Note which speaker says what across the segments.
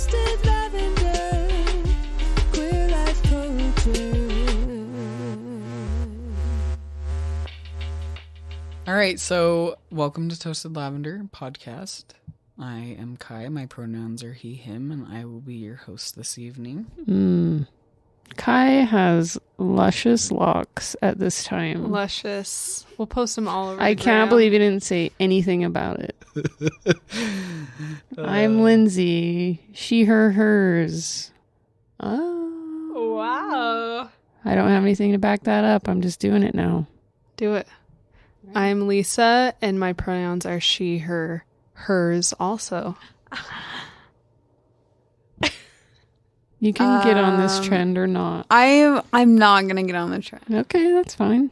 Speaker 1: Toasted lavender, queer life poetry.
Speaker 2: All right, so welcome to Toasted Lavender podcast. I am Kai. My pronouns are he, him, and I will be your host this evening.
Speaker 3: Kai has luscious locks at this time.
Speaker 4: Luscious. We'll post them all over
Speaker 3: I
Speaker 4: the
Speaker 3: can't
Speaker 4: gram.
Speaker 3: believe you didn't say anything about it. I'm Lindsay. She, her, hers. Oh.
Speaker 4: Wow.
Speaker 3: I don't have anything to back that up. I'm just doing it now.
Speaker 4: Do it. I'm Lisa, and my pronouns are she, her, hers also.
Speaker 3: You can get on this trend or not.
Speaker 5: I'm not gonna get on the trend.
Speaker 3: Okay, that's fine.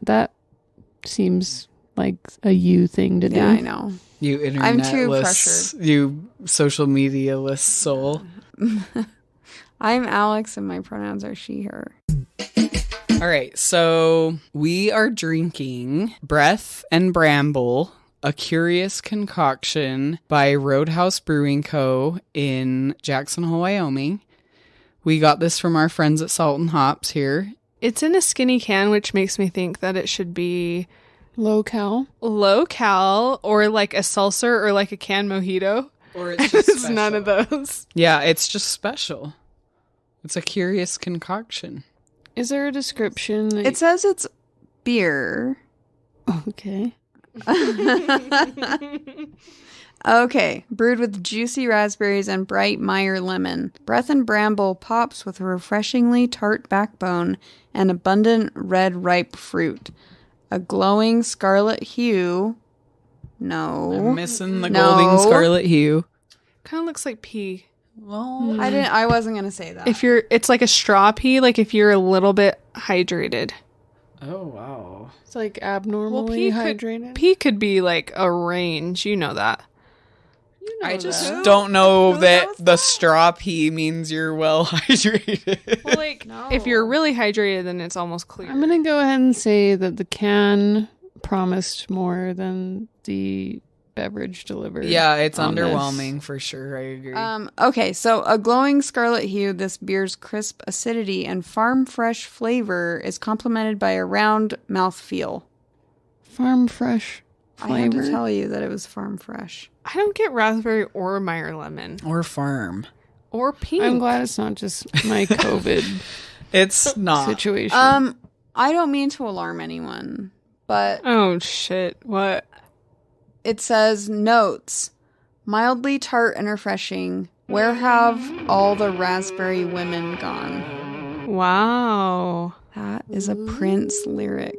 Speaker 3: That seems like a you thing to do.
Speaker 5: Yeah, I know.
Speaker 2: You internetless,
Speaker 5: I'm too pressured.
Speaker 2: You social media-less soul.
Speaker 5: I'm Alyx, and my pronouns are she, her.
Speaker 2: All right, so we are drinking Breath and Bramble, a curious concoction by Roadhouse Brewing Co. in Jackson Hole, Wyoming. We got this from our friends at Salt and Hops here.
Speaker 4: It's in a skinny can, which makes me think that it should be
Speaker 3: Low cal.
Speaker 4: low cal or like a seltzer or like a canned mojito.
Speaker 2: Or
Speaker 4: It's none of those.
Speaker 2: Yeah, it's just special. It's a curious concoction.
Speaker 3: Is there a description?
Speaker 5: It says it's beer.
Speaker 3: Okay.
Speaker 5: Okay, brewed with juicy raspberries and bright Meyer lemon. Breath and Bramble pops with a refreshingly tart backbone and abundant red ripe fruit. A glowing scarlet hue. No.
Speaker 2: I'm missing the
Speaker 5: No.
Speaker 2: golden scarlet hue.
Speaker 4: Kind of looks like pea.
Speaker 2: Well,
Speaker 5: I wasn't gonna say that.
Speaker 4: It's like a straw pea, like if you're a little bit hydrated.
Speaker 2: oh wow.
Speaker 3: It's like abnormally
Speaker 4: pea
Speaker 3: hydrated.
Speaker 4: Pea could be like a range, you know that.
Speaker 2: I just don't know that the straw pea means you're well hydrated.
Speaker 4: Well, like if you're really hydrated, then it's almost clear.
Speaker 3: I'm going to go ahead and say that the can promised more than the beverage delivered.
Speaker 2: Yeah, it's
Speaker 3: on
Speaker 2: underwhelming
Speaker 3: this.
Speaker 2: for sure. I agree.
Speaker 5: Okay, so a glowing scarlet hue, this beer's crisp acidity and farm fresh flavor is complemented by a round mouthfeel.
Speaker 3: Farm fresh flavor.
Speaker 5: I had to tell you that it was farm fresh.
Speaker 4: I don't get raspberry or Meyer lemon
Speaker 2: or firm.
Speaker 4: or pink.
Speaker 3: I'm glad it's not just my COVID
Speaker 2: It's not.
Speaker 3: situation.
Speaker 5: I don't mean to alarm anyone, but
Speaker 4: Oh shit! What?
Speaker 5: it says notes, mildly tart and refreshing. Where have all the raspberry women gone?
Speaker 4: Wow!
Speaker 5: That is a Prince lyric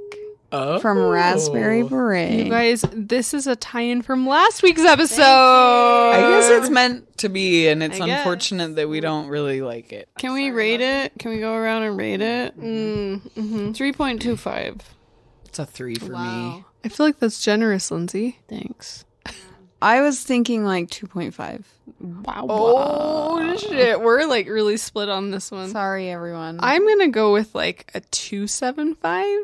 Speaker 2: Oh.
Speaker 5: from Raspberry Beret.
Speaker 4: You guys, this is a tie-in from last week's episode.
Speaker 2: I guess it's meant to be, and it's
Speaker 4: I guess.
Speaker 2: unfortunate that we don't really like it.
Speaker 3: Can we rate it? Can we go around and rate it?
Speaker 4: Mm-hmm.
Speaker 3: 3.25.
Speaker 2: It's a 3 for me.
Speaker 4: Wow. I feel like that's generous, Lindsay.
Speaker 3: Thanks.
Speaker 5: I was thinking like 2.5.
Speaker 3: Wow.
Speaker 4: Oh shit! We're like really split on this one.
Speaker 5: Sorry, everyone.
Speaker 4: I'm gonna go with like a 2.75.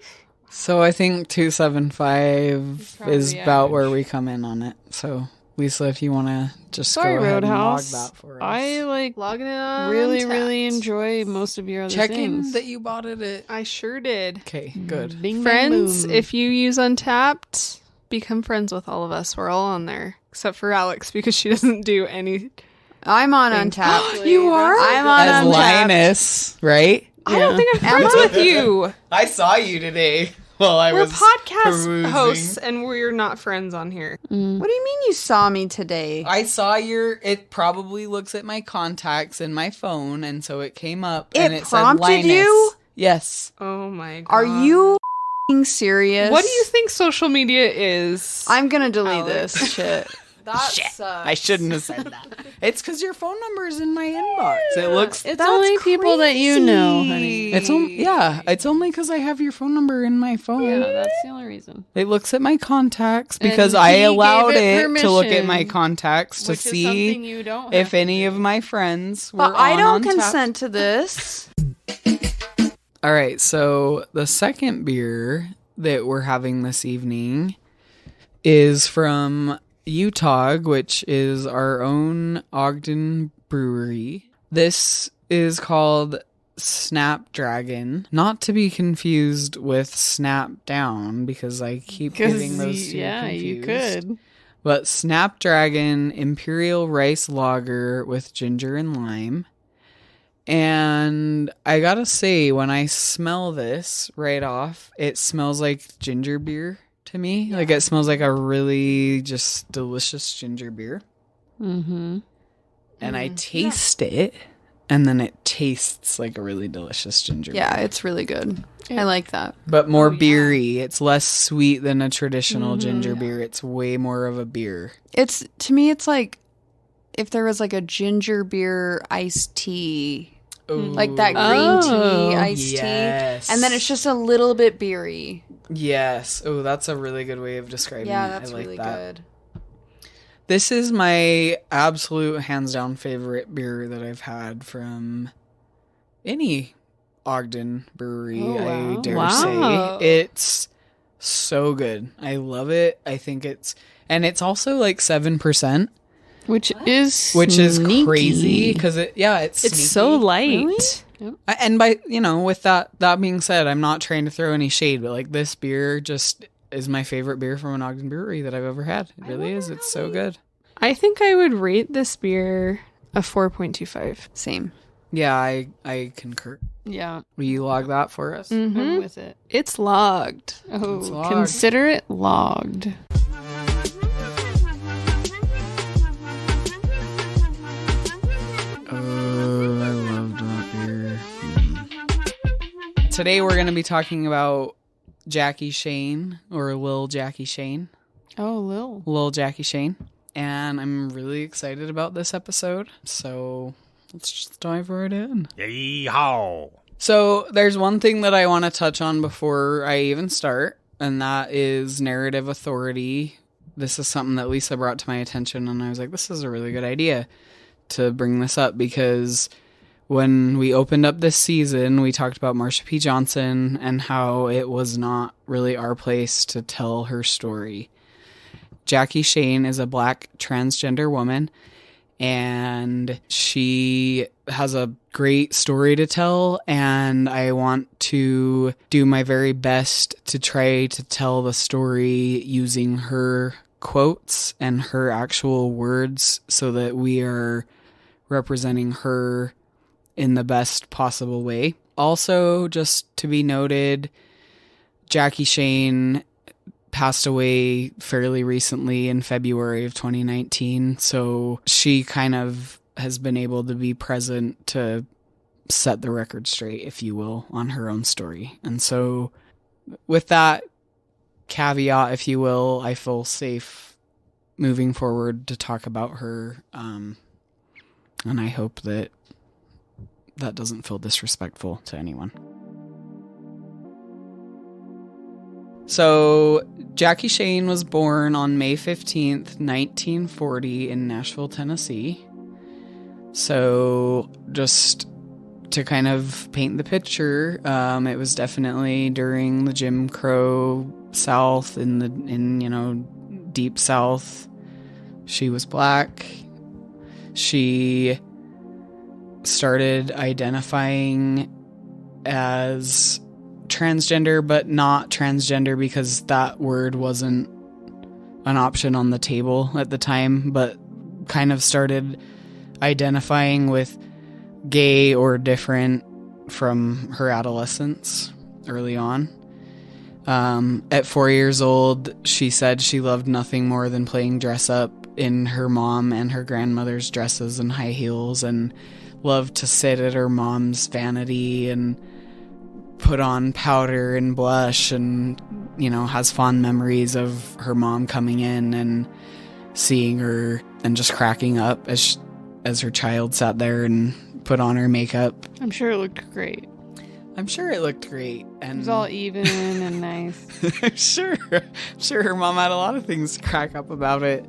Speaker 2: So I think 275
Speaker 3: probably
Speaker 2: is
Speaker 3: the
Speaker 2: about
Speaker 3: average.
Speaker 2: where we come in on it. So Lisa, if you want to just
Speaker 3: Sorry,
Speaker 2: go ahead
Speaker 3: Roadhouse.
Speaker 2: and log that for us.
Speaker 3: I like
Speaker 4: Logging it on.
Speaker 3: really,
Speaker 4: Untapped.
Speaker 3: really enjoy most of your other
Speaker 2: Check
Speaker 3: things.
Speaker 2: in that you bought it at.
Speaker 4: I sure did.
Speaker 2: Okay, good.
Speaker 3: Bing, bang,
Speaker 4: Friends,
Speaker 3: boom.
Speaker 4: if you use Untapped, become friends with all of us. We're all on there. Except for Alyx, because she doesn't do any.
Speaker 5: I'm on Untapped.
Speaker 4: You are?
Speaker 5: I'm on
Speaker 2: As
Speaker 5: Untapped.
Speaker 2: Linus, right?
Speaker 4: I don't think I'm friends with you.
Speaker 2: I saw you today while I
Speaker 4: We're
Speaker 2: was
Speaker 4: podcast
Speaker 2: perusing.
Speaker 4: hosts, and we're not friends on here.
Speaker 5: What do you mean you saw me today?
Speaker 2: I saw it probably looks at my contacts in my phone, and so it came up
Speaker 5: It
Speaker 2: and it said
Speaker 5: prompted
Speaker 2: Linus.
Speaker 5: you?
Speaker 2: Yes.
Speaker 4: Oh my god.
Speaker 5: Are you f***ing serious?
Speaker 4: What do you think social media is?
Speaker 5: I'm gonna delete
Speaker 4: Alex?
Speaker 5: this shit. That
Speaker 2: Shit.
Speaker 5: sucks.
Speaker 2: I shouldn't have said that. It's because your phone number is in my inbox. It looks.
Speaker 3: It's only people that you know, honey.
Speaker 2: It's only because I have your phone number in my phone.
Speaker 3: Yeah, that's the only reason.
Speaker 2: It looks at my contacts because
Speaker 3: And
Speaker 2: I
Speaker 3: he
Speaker 2: allowed
Speaker 3: gave it
Speaker 2: it to look at my
Speaker 3: permission,
Speaker 2: contacts to
Speaker 3: Which is something
Speaker 2: see
Speaker 3: you don't
Speaker 2: if
Speaker 3: have to
Speaker 2: any
Speaker 3: do.
Speaker 2: of my friends were
Speaker 5: But I
Speaker 2: on
Speaker 5: don't
Speaker 2: Untapped.
Speaker 5: consent to this.
Speaker 2: All right, so the second beer that we're having this evening is from Utah, which is our own Ogden Brewery. This is called Snapdragon, not to be confused with Snapdown, because I keep getting those two confused.
Speaker 3: You could.
Speaker 2: But Snapdragon Imperial Rice Lager with ginger and lime. And I gotta say, when I smell this right off, it smells like ginger beer to me. Yeah. Like, it smells like a really just delicious ginger beer.
Speaker 3: Mm-hmm.
Speaker 2: And I taste it, and then it tastes like a really delicious ginger beer.
Speaker 5: Yeah, it's really good. I like that.
Speaker 2: But more beery. It's less sweet than a traditional ginger beer. It's way more of a beer.
Speaker 5: To me, it's like if there was like a ginger beer iced tea.
Speaker 2: Ooh.
Speaker 5: Like that green tea iced tea. And then it's just a little bit beery.
Speaker 2: Yes. Oh, that's a really good way of describing it.
Speaker 5: Yeah, that's
Speaker 2: I like
Speaker 5: really
Speaker 2: that.
Speaker 5: good.
Speaker 2: This is my absolute hands down favorite beer that I've had from any Ogden brewery, I dare say. It's so good. I love it. I think it's also like 7%.
Speaker 3: Which is
Speaker 2: sneaky. Crazy because it's
Speaker 3: it's
Speaker 2: sneaky.
Speaker 3: so light.
Speaker 5: Really?
Speaker 3: Yep.
Speaker 2: And by with that being said, I'm not trying to throw any shade, but like this beer just is my favorite beer from an Ogden brewery that I've ever had. It really is. It's so good.
Speaker 4: I think I would rate this beer a 4.25.
Speaker 5: Same.
Speaker 2: Yeah, I concur.
Speaker 3: Yeah.
Speaker 2: Will you log that for us?
Speaker 4: Mm-hmm.
Speaker 3: I'm with it.
Speaker 4: It's logged.
Speaker 3: Oh,
Speaker 2: It's logged.
Speaker 3: consider it logged.
Speaker 2: Oh, I loved that beer. Today we're going to be talking about Jackie Shane, or Lil Jackie Shane.
Speaker 3: Oh, Lil.
Speaker 2: Lil Jackie Shane. And I'm really excited about this episode. So let's just dive right in.
Speaker 6: Yeehaw!
Speaker 2: So there's one thing that I want to touch on before I even start, and that is narrative authority. This is something that Lisa brought to my attention, and I was like, this is a really good idea to bring this up, because when we opened up this season, we talked about Marsha P. Johnson and how it was not really our place to tell her story. Jackie Shane is a Black transgender woman, and she has a great story to tell, and I want to do my very best to try to tell the story using her quotes and her actual words so that we are representing her in the best possible way. Also, just to be noted, Jackie Shane passed away fairly recently in February of 2019, so she kind of has been able to be present to set the record straight, if you will, on her own story. And so with that caveat, if you will, I feel safe moving forward to talk about her, and I hope that that doesn't feel disrespectful to anyone. So, Jackie Shane was born on May 15th, 1940 in Nashville, Tennessee. So, just to kind of paint the picture, it was definitely during the Jim Crow South, in Deep South. She was Black. She started identifying as transgender, but not transgender because that word wasn't an option on the table at the time, but kind of started identifying with gay or different from her adolescence early on. At 4 years old, she said she loved nothing more than playing dress up in her mom and her grandmother's dresses and high heels, and loved to sit at her mom's vanity and put on powder and blush, and has fond memories of her mom coming in and seeing her and just cracking up as her child sat there and put on her makeup.
Speaker 3: I'm sure it looked great.
Speaker 2: I'm sure it looked great, and
Speaker 3: It was all even and nice.
Speaker 2: I'm sure her mom had a lot of things to crack up about it,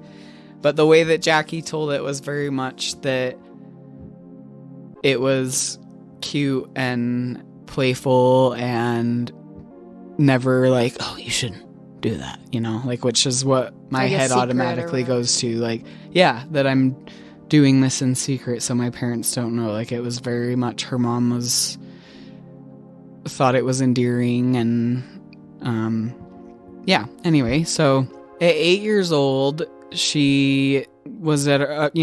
Speaker 2: but the way that Jackie told it was very much that it was cute and playful and never like, oh, you shouldn't do that, which is what my head automatically goes to, like, yeah, that I'm doing this in secret so my parents don't know. Like, it was very much her mom thought it was endearing, and yeah. Anyway, so at 8 years old, she was at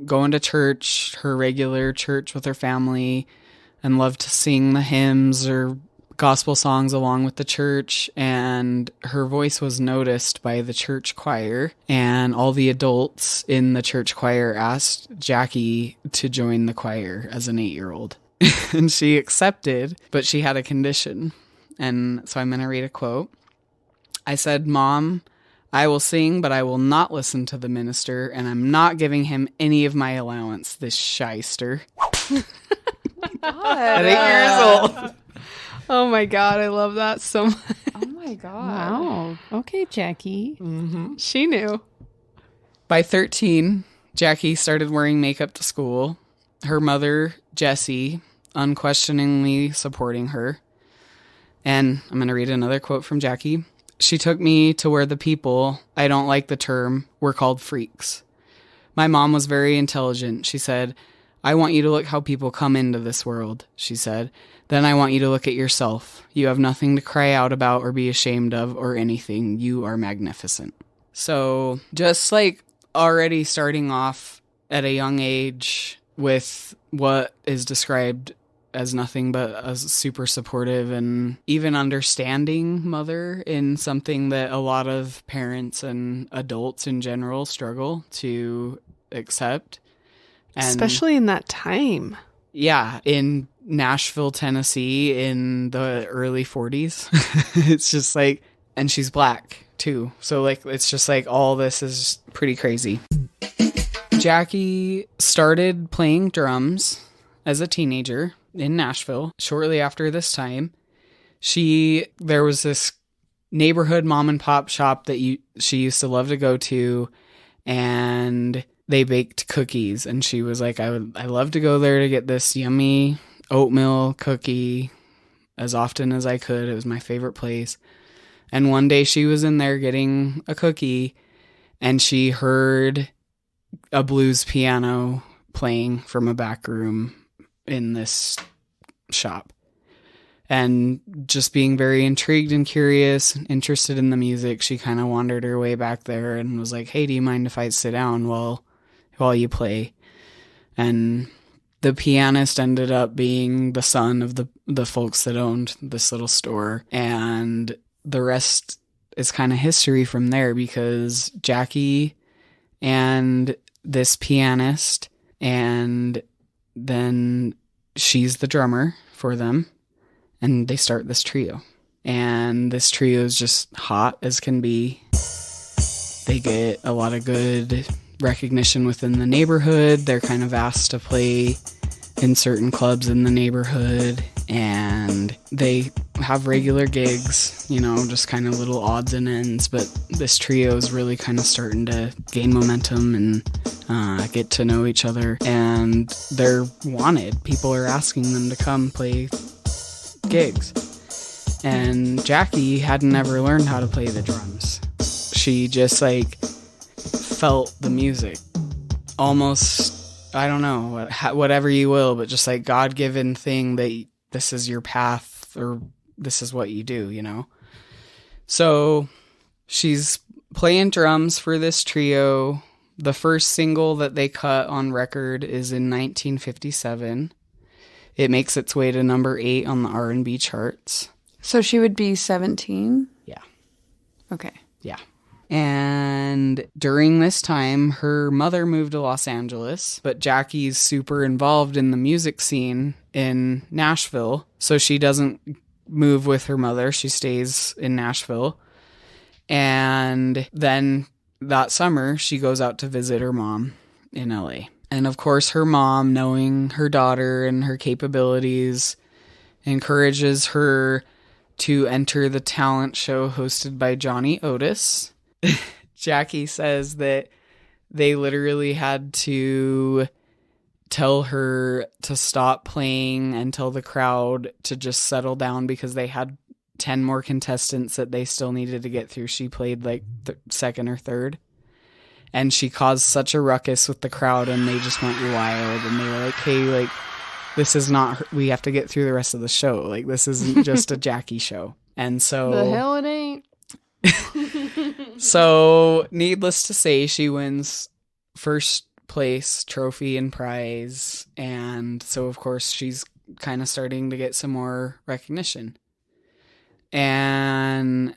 Speaker 2: going to church, her regular church with her family, and loved to sing the hymns or gospel songs along with the church, and her voice was noticed by the church choir, and all the adults in the church choir asked Jackie to join the choir as an 8-year-old. And she accepted, but she had a condition. And so I'm going to read a quote. I said, "Mom, I will sing, but I will not listen to the minister, and I'm not giving him any of my allowance, this shyster." At 8 years old.
Speaker 4: Oh my God, I love that so much.
Speaker 5: Oh my God.
Speaker 3: Wow. Okay, Jackie.
Speaker 4: She knew.
Speaker 2: By 13, Jackie started wearing makeup to school. Her mother, Jessie, unquestioningly supporting her. And I'm going to read another quote from Jackie. She took me to where the people, I don't like the term, were called freaks. My mom was very intelligent. She said, "I want you to look how people come into this world," she said. "Then I want you to look at yourself. You have nothing to cry out about or be ashamed of or anything. You are magnificent." So just like already starting off at a young age with what is described as nothing but a super supportive and even understanding mother in something that a lot of parents and adults in general struggle to accept. And
Speaker 4: Especially in that time.
Speaker 2: yeah, in Nashville, Tennessee in the early 40s. It's just like, and she's black too. So like, it's just like all this is pretty crazy. Jackie started playing drums as a teenager in Nashville. Shortly after this time, there was this neighborhood mom and pop shop that she used to love to go to, and they baked cookies, and she was like, I love to go there to get this yummy oatmeal cookie as often as I could. It was my favorite place. And one day she was in there getting a cookie, and she heard a blues piano playing from a back room in this shop. And just being very intrigued and curious, interested in the music, she kind of wandered her way back there and was like, "Hey, do you mind if I sit down while you play?" And the pianist ended up being the son of the folks that owned this little store. And the rest is kind of history from there, because Jackie and this pianist, and then she's the drummer for them, and they start this trio. And this trio is just hot as can be. They get a lot of good recognition within the neighborhood. They're kind of asked to play in certain clubs in the neighborhood, and they have regular gigs, just kind of little odds and ends. But this trio is really kind of starting to gain momentum and get to know each other, and they're wanted. People are asking them to come play gigs. And Jackie hadn't ever learned how to play the drums. She just felt the music. Almost, I don't know, whatever you will, but just like God-given thing that this is your path, or this is what you do, So she's playing drums for this trio. The first single that they cut on record is in 1957. It makes its way to number 8 on the R&B charts.
Speaker 5: So she would be 17?
Speaker 2: Yeah.
Speaker 5: Okay.
Speaker 2: Yeah. And during this time, her mother moved to Los Angeles, but Jackie's super involved in the music scene in Nashville, so she doesn't move with her mother. She stays in Nashville. And then that summer, she goes out to visit her mom in LA. And of course, her mom, knowing her daughter and her capabilities, encourages her to enter the talent show hosted by Johnny Otis. Jackie says that they literally had to tell her to stop playing and tell the crowd to just settle down, because they had 10 more contestants that they still needed to get through. She played second or third. And she caused such a ruckus with the crowd, and they just went wild. And they were like, hey, like, this is not her. We have to get through the rest of the show. Like, this isn't just a Jackie show. And so...
Speaker 3: The hell it ain't.
Speaker 2: So, needless to say, she wins first place trophy and prize. And so, of course, she's kind of starting to get some more recognition. And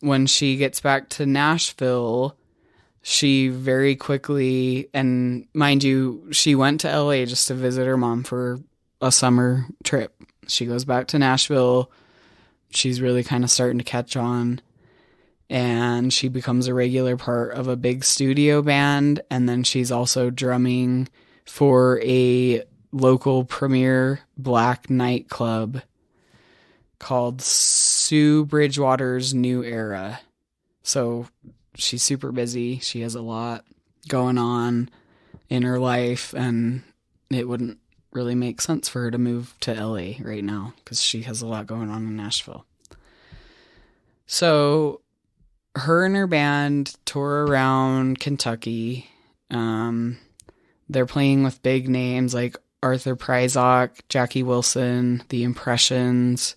Speaker 2: when she gets back to Nashville, she very quickly, and mind you, she went to LA just to visit her mom for a summer trip. She goes back to Nashville. She's really kind of starting to catch on. And she becomes a regular part of a big studio band. And then she's also drumming for a local premier black nightclub called Sue Bridgewater's New Era. So she's super busy. She has a lot going on in her life, and it wouldn't really make sense for her to move to LA right now because she has a lot going on in Nashville. So her and her band tour around Kentucky. They're playing with big names like Arthur Prysock, Jackie Wilson, The Impressions.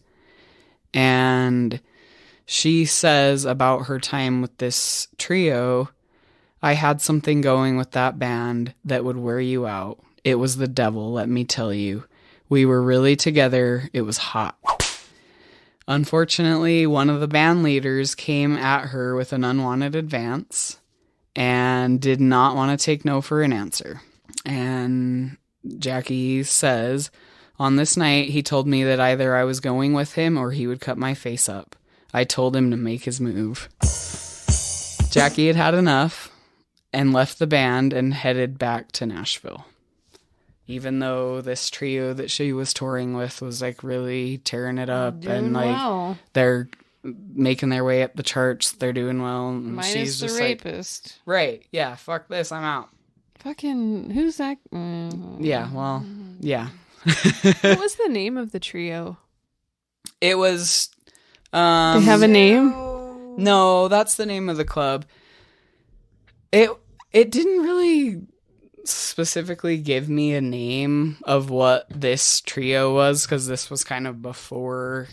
Speaker 2: And she says about her time with this trio, I had something going with that band that would wear you out. It was the devil, let me tell you. We were really together. It was hot. Unfortunately, one of the band leaders came at her with an unwanted advance and did not want to take no for an answer. And Jackie says, on this night, he told me that either I was going with him or he would cut my face up. I told him to make his move. Jackie had had enough and left the band and headed back to Nashville. Even though this trio that she was touring with was like really tearing it up and like they're making their way up the charts, they're doing well. And
Speaker 3: Minus
Speaker 2: she's
Speaker 3: the
Speaker 2: just
Speaker 3: rapist.
Speaker 2: like, right, yeah, fuck this, I'm out.
Speaker 3: Fucking, who's that?
Speaker 2: Yeah, well, yeah.
Speaker 4: What was the name of the trio?
Speaker 2: It was.
Speaker 4: They have a name?
Speaker 2: No, that's the name of the club. It didn't really specifically give me a name of what this trio was because this was kind of before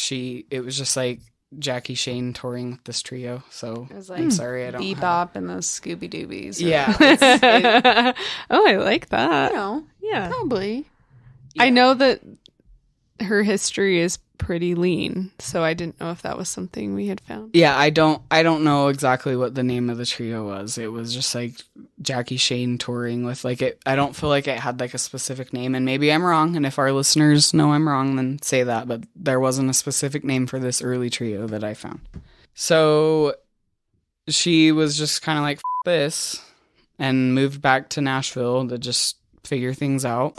Speaker 2: it was just like Jackie Shane touring with this trio. So
Speaker 5: It was like
Speaker 2: I'm sorry, I don't
Speaker 5: Bebop and those Scooby Doobies.
Speaker 2: Yeah.
Speaker 4: Oh, I like that.
Speaker 5: You know,
Speaker 4: Yeah.
Speaker 3: Probably.
Speaker 4: I know that her history is pretty lean, so I didn't know if that was something we had found.
Speaker 2: Yeah, I don't know exactly what the name of the trio was. It was just like Jackie Shane touring with like it. I don't feel like it had like a specific name, and maybe I'm wrong. And if our listeners know I'm wrong, then say that. But there wasn't a specific name for this early trio that I found. So she was just kind of like, F this, and moved back to Nashville to just figure things out.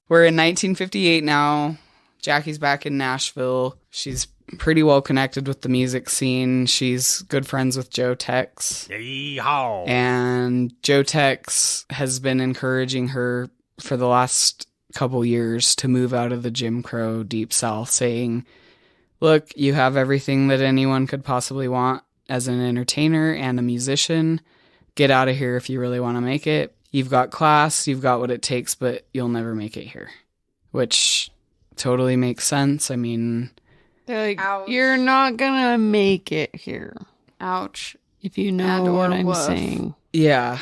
Speaker 2: We're in 1958 now. Jackie's back in Nashville. She's pretty well connected with the music scene. She's good friends with Joe Tex.
Speaker 6: Yeehaw.
Speaker 2: And Joe Tex has been encouraging her for the last couple years to move out of the Jim Crow Deep South, saying, look, you have everything that anyone could possibly want as an entertainer and a musician. Get out of here if you really want to make it. You've got class, you've got what it takes, but you'll never make it here. Which totally makes sense. I mean,
Speaker 3: They're like,
Speaker 5: Ouch.
Speaker 3: you're not gonna make it here.
Speaker 5: ouch.
Speaker 3: If you
Speaker 5: And
Speaker 3: know
Speaker 5: or
Speaker 3: what I'm
Speaker 5: woof.
Speaker 3: saying.
Speaker 2: yeah.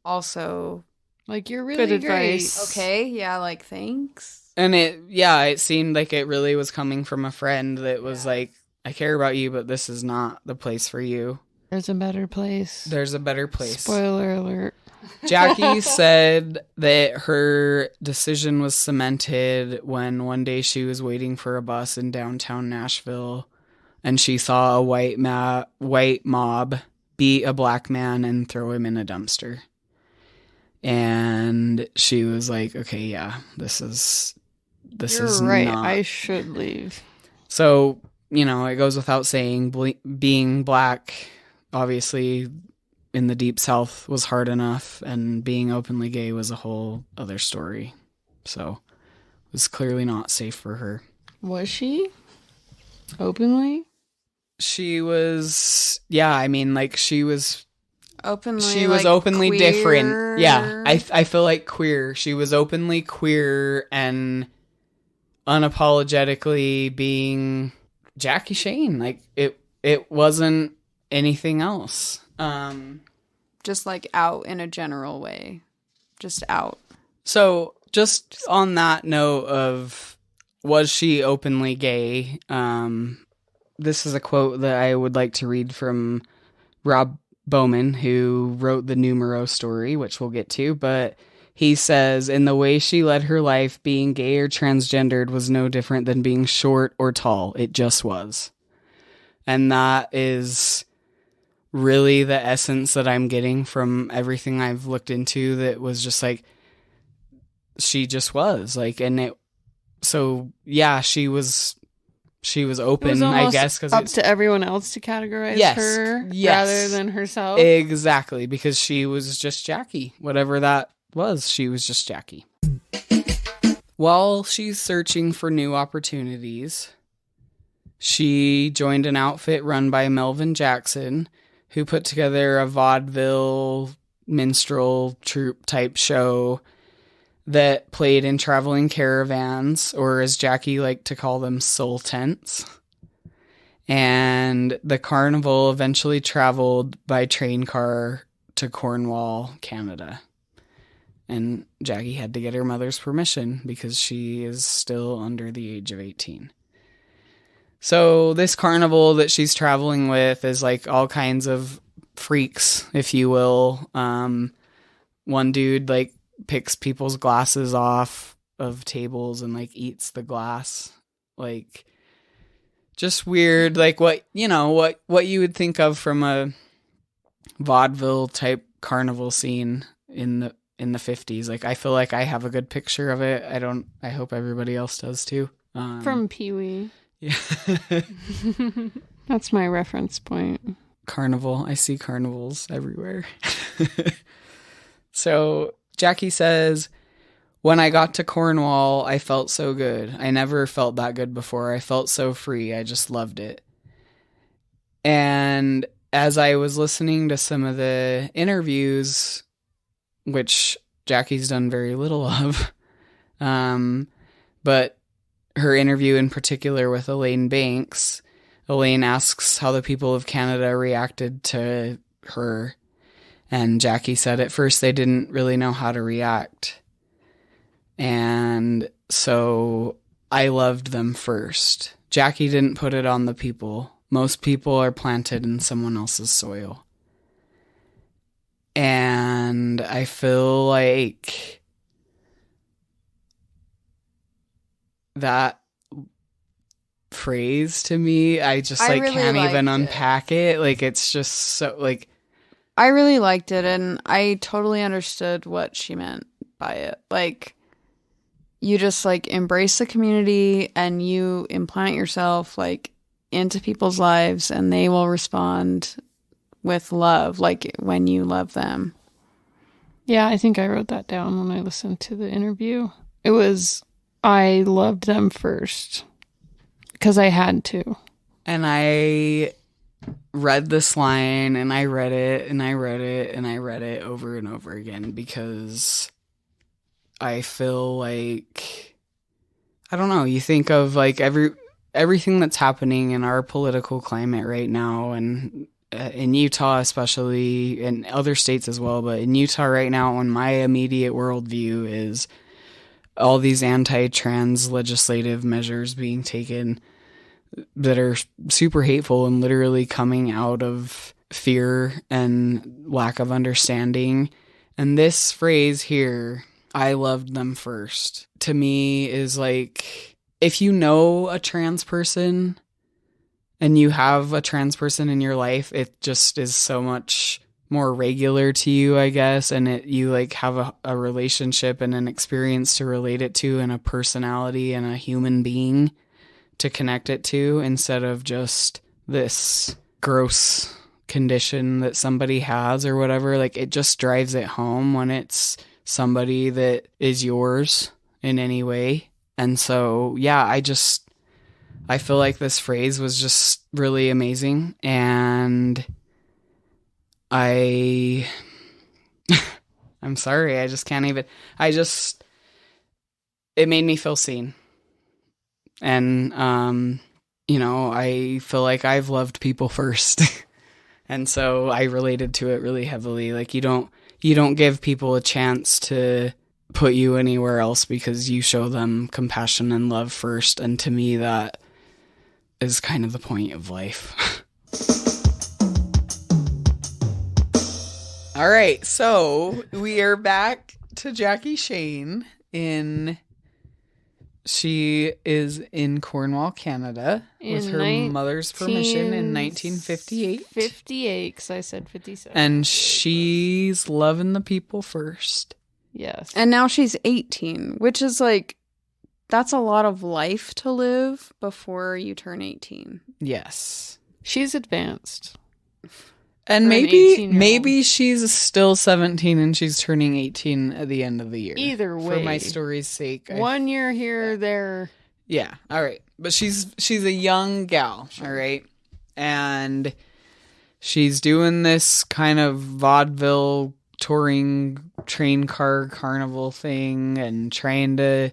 Speaker 5: Also,
Speaker 3: Like, you're really
Speaker 4: Good
Speaker 3: great.
Speaker 4: advice.
Speaker 5: okay, yeah, like thanks.
Speaker 2: And it seemed like it really was coming from a friend that was like, I care about you, but this is not the place for you.
Speaker 3: There's a better place.
Speaker 2: There's a better place.
Speaker 3: Spoiler alert.
Speaker 2: Jackie said that her decision was cemented when one day she was waiting for a bus in downtown Nashville and she saw a white mob beat a black man and throw him in a dumpster. And she was like, okay, yeah, this is
Speaker 3: You're right.
Speaker 2: not.
Speaker 3: I should leave.
Speaker 2: So, it goes without saying, being black, obviously, in the Deep South was hard enough, and being openly gay was a whole other story. So, it was clearly not safe for her.
Speaker 3: Was she? Openly?
Speaker 2: She was, yeah, I mean, like, she was
Speaker 5: Openly,
Speaker 2: she was
Speaker 5: like,
Speaker 2: openly
Speaker 5: queer.
Speaker 2: different. Yeah, I feel like queer. She was openly queer and unapologetically being Jackie Shane. Like it wasn't anything else.
Speaker 5: Just like out in a general way. Just out.
Speaker 2: So just on that note of was she openly gay? This is a quote that I would like to read from Rob Bowman, who wrote the Numero story, which we'll get to, but he says, in the way she led her life, being gay or transgendered was no different than being short or tall. It just was. And that is really the essence that I'm getting from everything I've looked into, that was just like, she just was like, and it, so yeah, she was open,
Speaker 3: It was
Speaker 2: I
Speaker 3: almost
Speaker 2: guess, because
Speaker 3: up to everyone else to categorize her rather than herself.
Speaker 2: Exactly, because she was just Jackie. Whatever that was, she was just Jackie. While she's searching for new opportunities, she joined an outfit run by Melvin Jackson, who put together a vaudeville minstrel troupe type show that played in traveling caravans, or as Jackie liked to call them, soul tents. And the carnival eventually traveled by train car to Cornwall, Canada. And Jackie had to get her mother's permission because she is still under the age of 18. So this carnival that she's traveling with is like all kinds of freaks, if you will. One dude like picks people's glasses off of tables and like eats the glass. Like just weird, like what you would think of from a vaudeville type carnival scene in the 50s. Like I feel like I have a good picture of it. I hope everybody else does too.
Speaker 3: From Pee-wee.
Speaker 2: Yeah.
Speaker 3: That's my reference point.
Speaker 2: Carnival. I see carnivals everywhere. So Jackie says, when I got to Cornwall, I felt so good. I never felt that good before. I felt so free. I just loved it. And as I was listening to some of the interviews, which Jackie's done very little of, but her interview in particular with Elaine Banks, Elaine asks how the people of Canada reacted to her. And Jackie said at first they didn't really know how to react. And so I loved them first. Jackie didn't put it on the people. Most people are planted in someone else's soil. And I feel like that phrase to me, I just
Speaker 5: I
Speaker 2: like
Speaker 5: really
Speaker 2: can't even
Speaker 5: liked it.
Speaker 2: unpack it. Like it's just so like,
Speaker 5: I really liked it, and I totally understood what she meant by it. Like, you just like embrace the community and you implant yourself like into people's lives, and they will respond with love, like when you love them.
Speaker 3: Yeah, I think I wrote that down when I listened to the interview. It was, I loved them first because I had to.
Speaker 2: and I read this line and I read it and I read it and I read it over and over again because I feel like, I don't know, you think of like everything that's happening in our political climate right now, and in Utah especially, in other states as well, but in Utah right now, when my immediate worldview is all these anti-trans legislative measures being taken that are super hateful and literally coming out of fear and lack of understanding. And this phrase here, I loved them first, to me is like, if you know a trans person and you have a trans person in your life, it just is so much more regular to you, I guess. And you like have a relationship and an experience to relate it to, and a personality and a human being to connect it to, instead of just this gross condition that somebody has or whatever. Like it just drives it home when it's somebody that is yours in any way. And so, yeah, I feel like this phrase was just really amazing. And I'm sorry, I just can't even. It made me feel seen. And, I feel like I've loved people first. And so I related to it really heavily. Like, you don't give people a chance to put you anywhere else because you show them compassion and love first. And to me, that is kind of the point of life. All right, so we are back to Jackie Shane she is in Cornwall, Canada, with her mother's permission in 1958.
Speaker 3: 58, because I said 57.
Speaker 2: And she's loving the people first.
Speaker 3: Yes.
Speaker 5: And now she's 18, which is like, that's a lot of life to live before you turn 18.
Speaker 2: Yes.
Speaker 3: She's advanced.
Speaker 2: And
Speaker 3: For an
Speaker 2: maybe
Speaker 3: 18-year-old.
Speaker 2: she's still 17 and she's turning 18 at the end of the year.
Speaker 3: Either way.
Speaker 2: For my story's sake.
Speaker 3: 1 year here, there.
Speaker 2: Yeah, all right. But she's a young gal, all right? And she's doing this kind of vaudeville touring train car carnival thing and trying to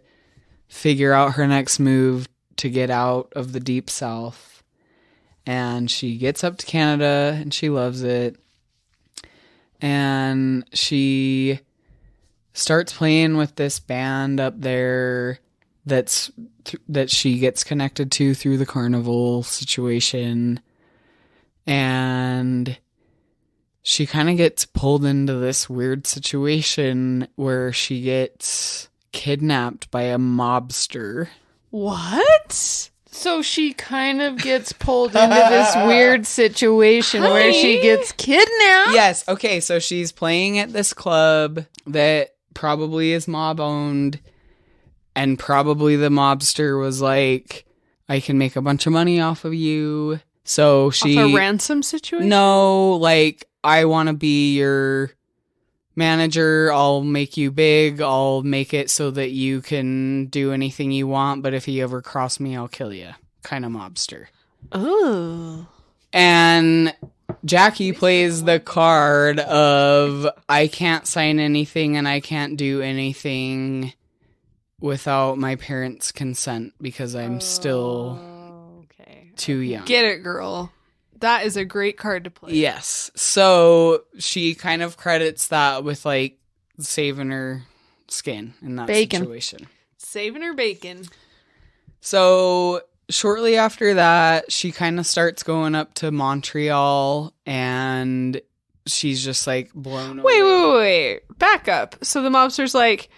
Speaker 2: figure out her next move to get out of the deep south. And she gets up to Canada and she loves it. And she starts playing with this band up there that she gets connected to through the carnival situation. And she kind of gets pulled into this weird situation where she gets kidnapped by a mobster.
Speaker 4: What?
Speaker 3: So she kind of gets pulled into this weird situation where she gets kidnapped.
Speaker 2: Yes. Okay. So she's playing at this club that probably is mob owned. And probably the mobster was like, I can make a bunch of money off of you. So she.
Speaker 4: Off a ransom situation?
Speaker 2: No, like, I want to be your manager. I'll make you big. I'll make it so that you can do anything you want. But if you ever cross me, I'll kill you. Kind of mobster.
Speaker 4: Oh.
Speaker 2: And Jackie plays the card of I can't sign anything and I can't do anything without my parents' consent because I'm still too young.
Speaker 4: Get it, girl. That is a great card to play.
Speaker 2: Yes. So she kind of credits that with like saving her skin in that situation.
Speaker 4: Saving her bacon.
Speaker 2: So shortly after that, she kind of starts going up to Montreal and she's just like blown away.
Speaker 4: Wait. Back up. So the mobster's like,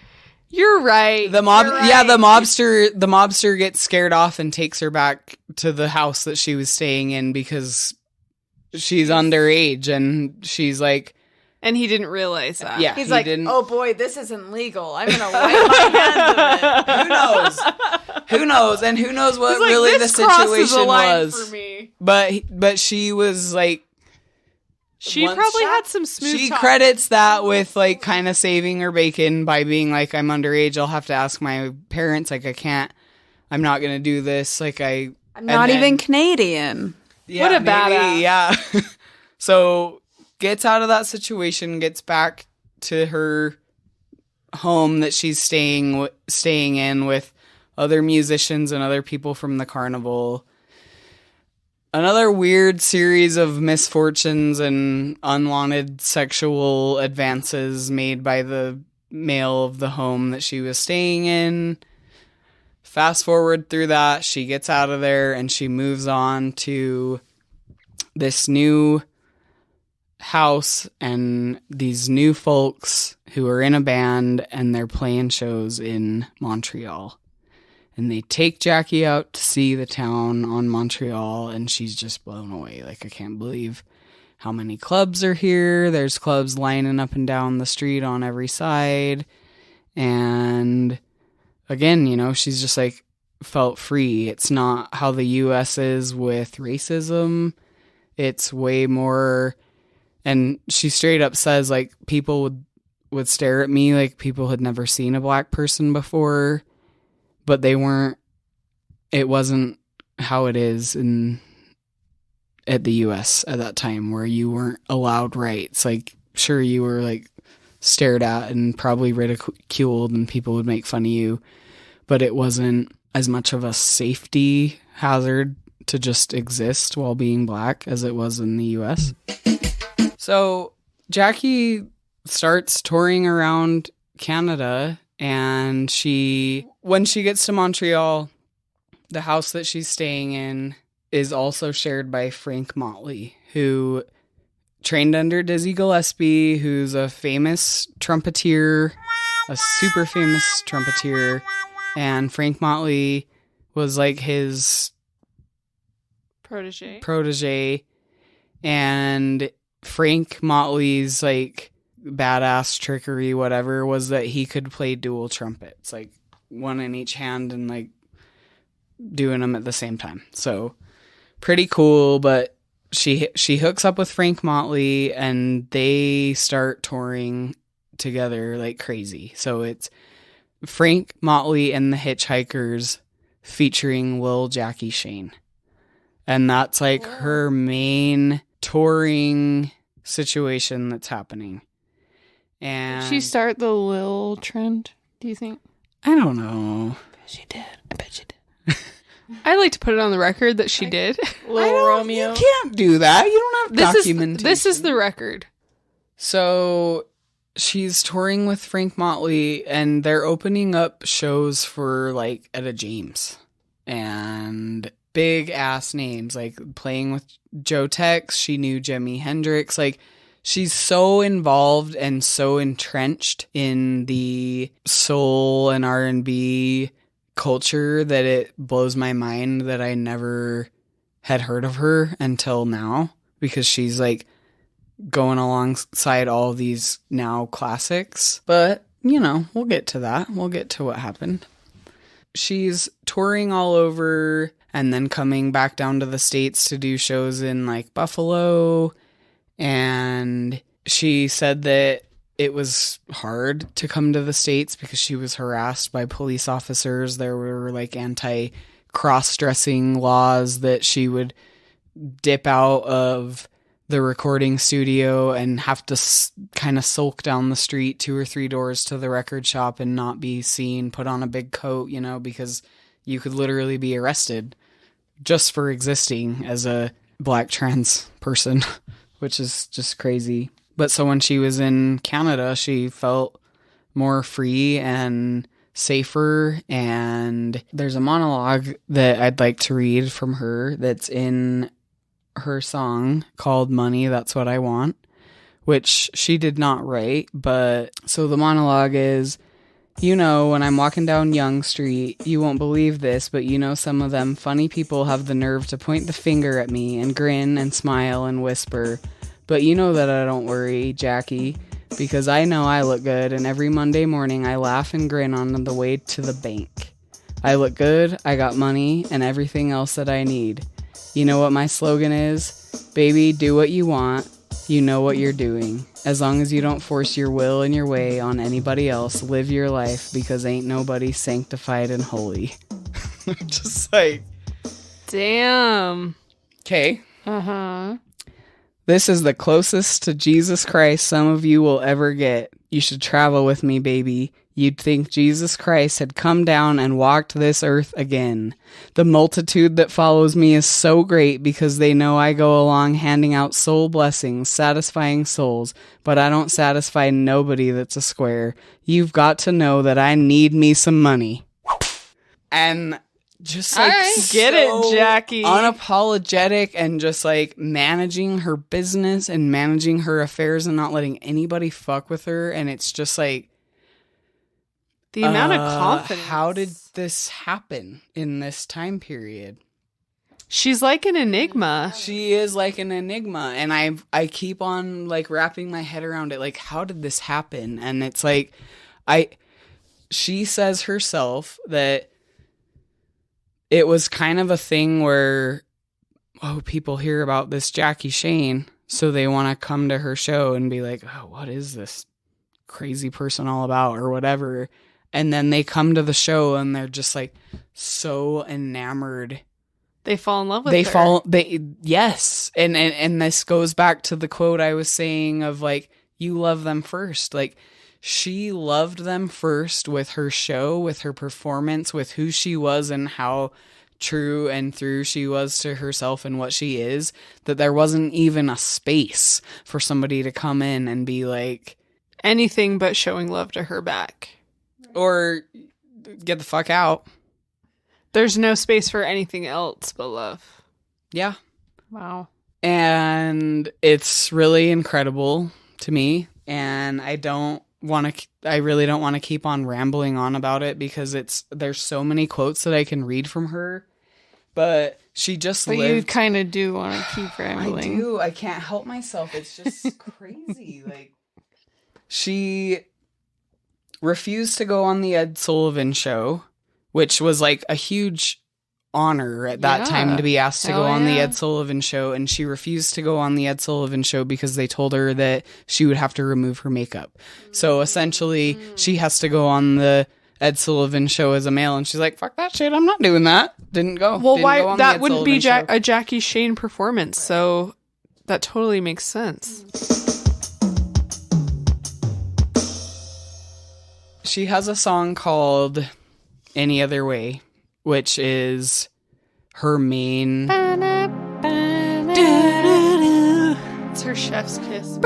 Speaker 4: you're right.
Speaker 2: The mobster gets scared off and takes her back to the house that she was staying in because she's underage and she's like,
Speaker 4: and he didn't realize that.
Speaker 2: yeah,
Speaker 5: He's
Speaker 2: he
Speaker 5: like,
Speaker 2: didn't.
Speaker 5: oh boy, this isn't legal. I'm going to wipe my hands of it.
Speaker 2: Who knows? And who knows what
Speaker 4: He's like,
Speaker 2: really the
Speaker 4: this crosses
Speaker 2: situation
Speaker 4: a line
Speaker 2: was.
Speaker 4: for me.
Speaker 2: But she was like,
Speaker 4: She
Speaker 2: once
Speaker 4: probably had some smooth
Speaker 2: she
Speaker 4: talk.
Speaker 2: credits that with like kind of saving her bacon by being like, I'm underage. I'll have to ask my parents. Like, I'm not going to do this. Like,
Speaker 5: I'm not even Canadian.
Speaker 2: Yeah,
Speaker 4: What a
Speaker 2: maybe,
Speaker 4: badass.
Speaker 2: Yeah. So gets out of that situation, gets back to her home that she's staying in with other musicians and other people from the carnival. Another weird series of misfortunes and unwanted sexual advances made by the male of the home that she was staying in. Fast forward through that, she gets out of there and she moves on to this new house and these new folks who are in a band and they're playing shows in Montreal. And they take Jackie out to see the town on Montreal and she's just blown away. Like, I can't believe how many clubs are here. There's clubs lining up and down the street on every side. And again, she's just like felt free. It's not how the US is with racism. It's way more, and she straight up says like people would stare at me like people had never seen a black person before, but it wasn't how it is in at the US at that time where you weren't allowed rights. Like, sure, you were like stared at and probably ridiculed and people would make fun of you, but it wasn't as much of a safety hazard to just exist while being black as it was in the US. So Jackie starts touring around Canada, and when she gets to Montreal, the house that she's staying in is also shared by Frank Motley, who trained under Dizzy Gillespie, who's a famous trumpeter, a super famous trumpeter, and Frank Motley was like his protege, and Frank Motley's like badass trickery, whatever, was that he could play dual trumpets, like one in each hand and like doing them at the same time. So pretty cool. But she hooks up with Frank Motley and they start touring together like crazy. So it's Frank Motley and the Hitchhikers featuring Lil Jackie Shane. And that's like her main touring situation that's happening. And
Speaker 3: Did she start the Lil trend, do you think?
Speaker 2: I don't know.
Speaker 3: She did. I bet she did.
Speaker 4: I'd like to put it on the record that she did.
Speaker 3: Lil Romeo.
Speaker 2: You can't do that. You don't have documentation.
Speaker 4: This is the record.
Speaker 2: So she's touring with Frank Motley, and they're opening up shows for like Etta James and big ass names, like playing with Joe Tex. She knew Jimi, Hendrix. Like, she's so involved and so entrenched in the soul and R&B culture that it blows my mind that I never had heard of her until now, because she's like going alongside all these now classics. But, you know, we'll get to that. We'll get to what happened. She's touring all over and then coming back down to the States to do shows in like Buffalo. And she said that it was hard to come to the States because she was harassed by police officers. There were like anti-cross-dressing laws that she would dip out of the recording studio and have to kind of sulk down the street 2 or 3 doors to the record shop and not be seen, put on a big coat, you know, because you could literally be arrested just for existing as a black trans person, which is just crazy. But so when she was in Canada, she felt more free and safer. And there's a monologue that I'd like to read from her that's in her song called Money, That's What I Want, which she did not write. But so the monologue is, you know, when I'm walking down Yonge Street, you won't believe this, but you know, some of them funny people have the nerve to point the finger at me and grin and smile and whisper. But you know that I don't worry, Jackie, because I know I look good, and every Monday morning I laugh and grin on the way to the bank. I look good, I got money, and everything else that I need. You know what my slogan is? Baby, do what you want. You know what you're doing. As long as you don't force your will and your way on anybody else, live your life, because ain't nobody sanctified and holy. Just like...
Speaker 4: Damn.
Speaker 2: Okay.
Speaker 3: Uh-huh.
Speaker 2: This is the closest to Jesus Christ some of you will ever get. You should travel with me, baby. You'd think Jesus Christ had come down and walked this earth again. The multitude that follows me is so great because they know I go along handing out soul blessings, satisfying souls, but I don't satisfy nobody that's a square. You've got to know that I need me some money. And just like,
Speaker 4: I get it, Jackie.
Speaker 2: Unapologetic and just like managing her business and managing her affairs and not letting anybody fuck with her. And it's just like,
Speaker 4: the amount of confidence.
Speaker 2: How did this happen in this time period?
Speaker 4: She's like an enigma.
Speaker 2: She is like an enigma. And I keep on like wrapping my head around it. Like, how did this happen? And it's like, she says herself that it was kind of a thing where, oh, people hear about this Jackie Shane, so they want to come to her show and be like, oh, what is this crazy person all about or whatever. And then they come to the show and they're just like so enamored
Speaker 4: They fall in love with
Speaker 2: they
Speaker 4: her.
Speaker 2: fall they yes, and this goes back to the quote I was saying of like, you love them first. Like, she loved them first with her show, with her performance, with who she was and how true and through she was to herself and what she is, that there wasn't even a space for somebody to come in and be like,
Speaker 4: Anything but showing love to her back.
Speaker 2: or get the fuck out.
Speaker 4: There's no space for anything else but love.
Speaker 2: Yeah.
Speaker 3: Wow.
Speaker 2: And it's really incredible to me. And I really don't want to keep on rambling on about it because there's so many quotes that I can read from her. But she just
Speaker 3: But
Speaker 2: lived.
Speaker 3: you kind of do want to keep rambling.
Speaker 2: I do. I can't help myself. It's just crazy. Like, she refused to go on the Ed Sullivan show, which was like a huge honor at that time to be asked to go on the Ed Sullivan show. And she refused to go on the Ed Sullivan show because they told her that she would have to remove her makeup. So essentially, she has to go on the Ed Sullivan show as a male. And she's like, fuck that shit. I'm not doing that. Didn't go.
Speaker 4: Well,
Speaker 2: Didn't
Speaker 4: why?
Speaker 2: go on the
Speaker 4: That
Speaker 2: Ed
Speaker 4: wouldn't be
Speaker 2: Sullivan show.
Speaker 4: a Jackie Shane performance. So that totally makes sense.
Speaker 2: She has a song called Any Other Way, which is her main.
Speaker 4: It's her chef's kiss.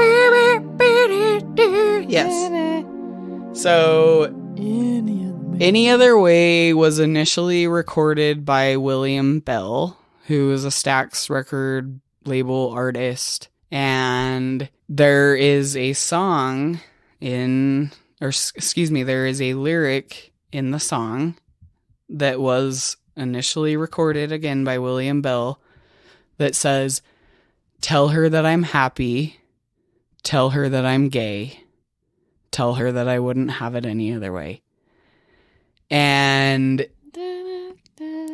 Speaker 2: Yes. So, Any Other Way was initially recorded by William Bell, who is a Stax record label artist. And there is a song there is a lyric in the song that was initially recorded again by William Bell that says, "Tell her that I'm happy. Tell her that I'm gay. Tell her that I wouldn't have it any other way." And